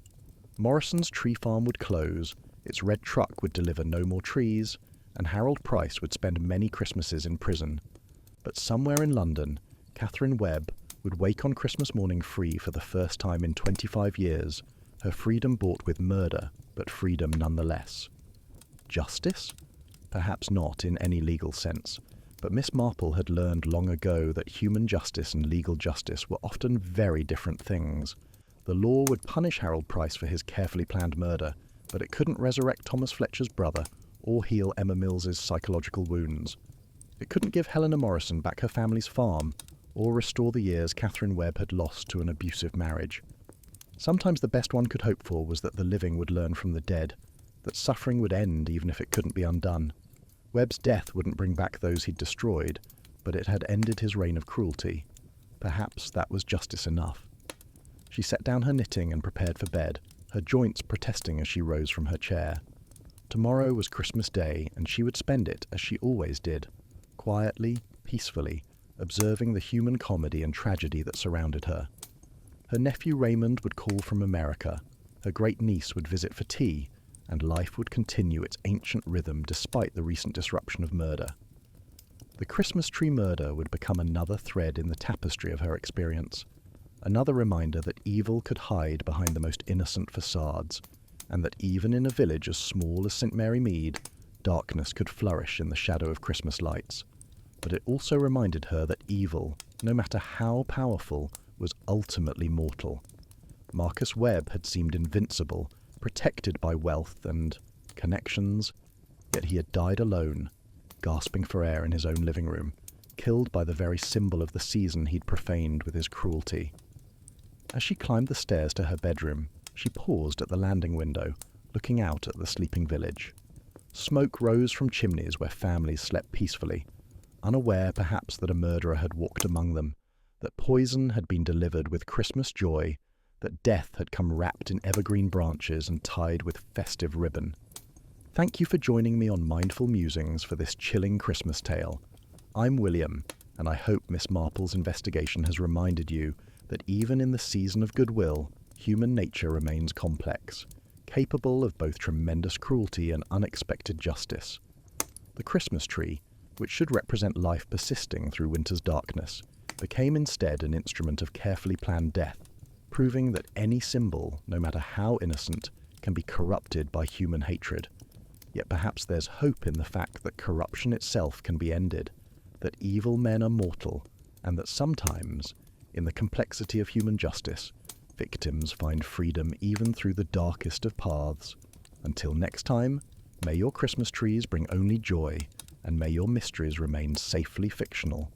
A: Morrison's tree farm would close, its red truck would deliver no more trees, and Harold Price would spend many Christmases in prison. But somewhere in London, Catherine Webb would wake on Christmas morning free for the first time in 25 years, her freedom bought with murder, but freedom nonetheless. Justice? Perhaps not in any legal sense, but Miss Marple had learned long ago that human justice and legal justice were often very different things. The law would punish Harold Price for his carefully planned murder, but it couldn't resurrect Thomas Fletcher's brother or heal Emma Mills's psychological wounds. It couldn't give Helena Morrison back her family's farm, or restore the years Catherine Webb had lost to an abusive marriage. Sometimes the best one could hope for was that the living would learn from the dead, that suffering would end even if it couldn't be undone. Webb's death wouldn't bring back those he'd destroyed, but it had ended his reign of cruelty. Perhaps that was justice enough. She set down her knitting and prepared for bed, her joints protesting as she rose from her chair. Tomorrow was Christmas Day, and she would spend it as she always did, quietly, peacefully, observing the human comedy and tragedy that surrounded her. Her nephew Raymond would call from America, her great-niece would visit for tea, and life would continue its ancient rhythm despite the recent disruption of murder. The Christmas tree murder would become another thread in the tapestry of her experience, another reminder that evil could hide behind the most innocent facades, and that even in a village as small as St. Mary Mead, darkness could flourish in the shadow of Christmas lights. But it also reminded her that evil, no matter how powerful, was ultimately mortal. Marcus Webb had seemed invincible, protected by wealth and connections, yet he had died alone, gasping for air in his own living room, killed by the very symbol of the season he'd profaned with his cruelty. As she climbed the stairs to her bedroom, she paused at the landing window, looking out at the sleeping village. Smoke rose from chimneys where families slept peacefully, unaware perhaps that a murderer had walked among them, that poison had been delivered with Christmas joy, that death had come wrapped in evergreen branches and tied with festive ribbon. Thank you for joining me on Mindful Musings for this chilling Christmas tale. I'm William, and I hope Miss Marple's investigation has reminded you that even in the season of goodwill, human nature remains complex, capable of both tremendous cruelty and unexpected justice. The Christmas tree, which should represent life persisting through winter's darkness, became instead an instrument of carefully planned death, proving that any symbol, no matter how innocent, can be corrupted by human hatred. Yet perhaps there's hope in the fact that corruption itself can be ended, that evil men are mortal, and that sometimes, in the complexity of human justice, victims find freedom even through the darkest of paths. Until next time, may your Christmas trees bring only joy, and may your mysteries remain safely fictional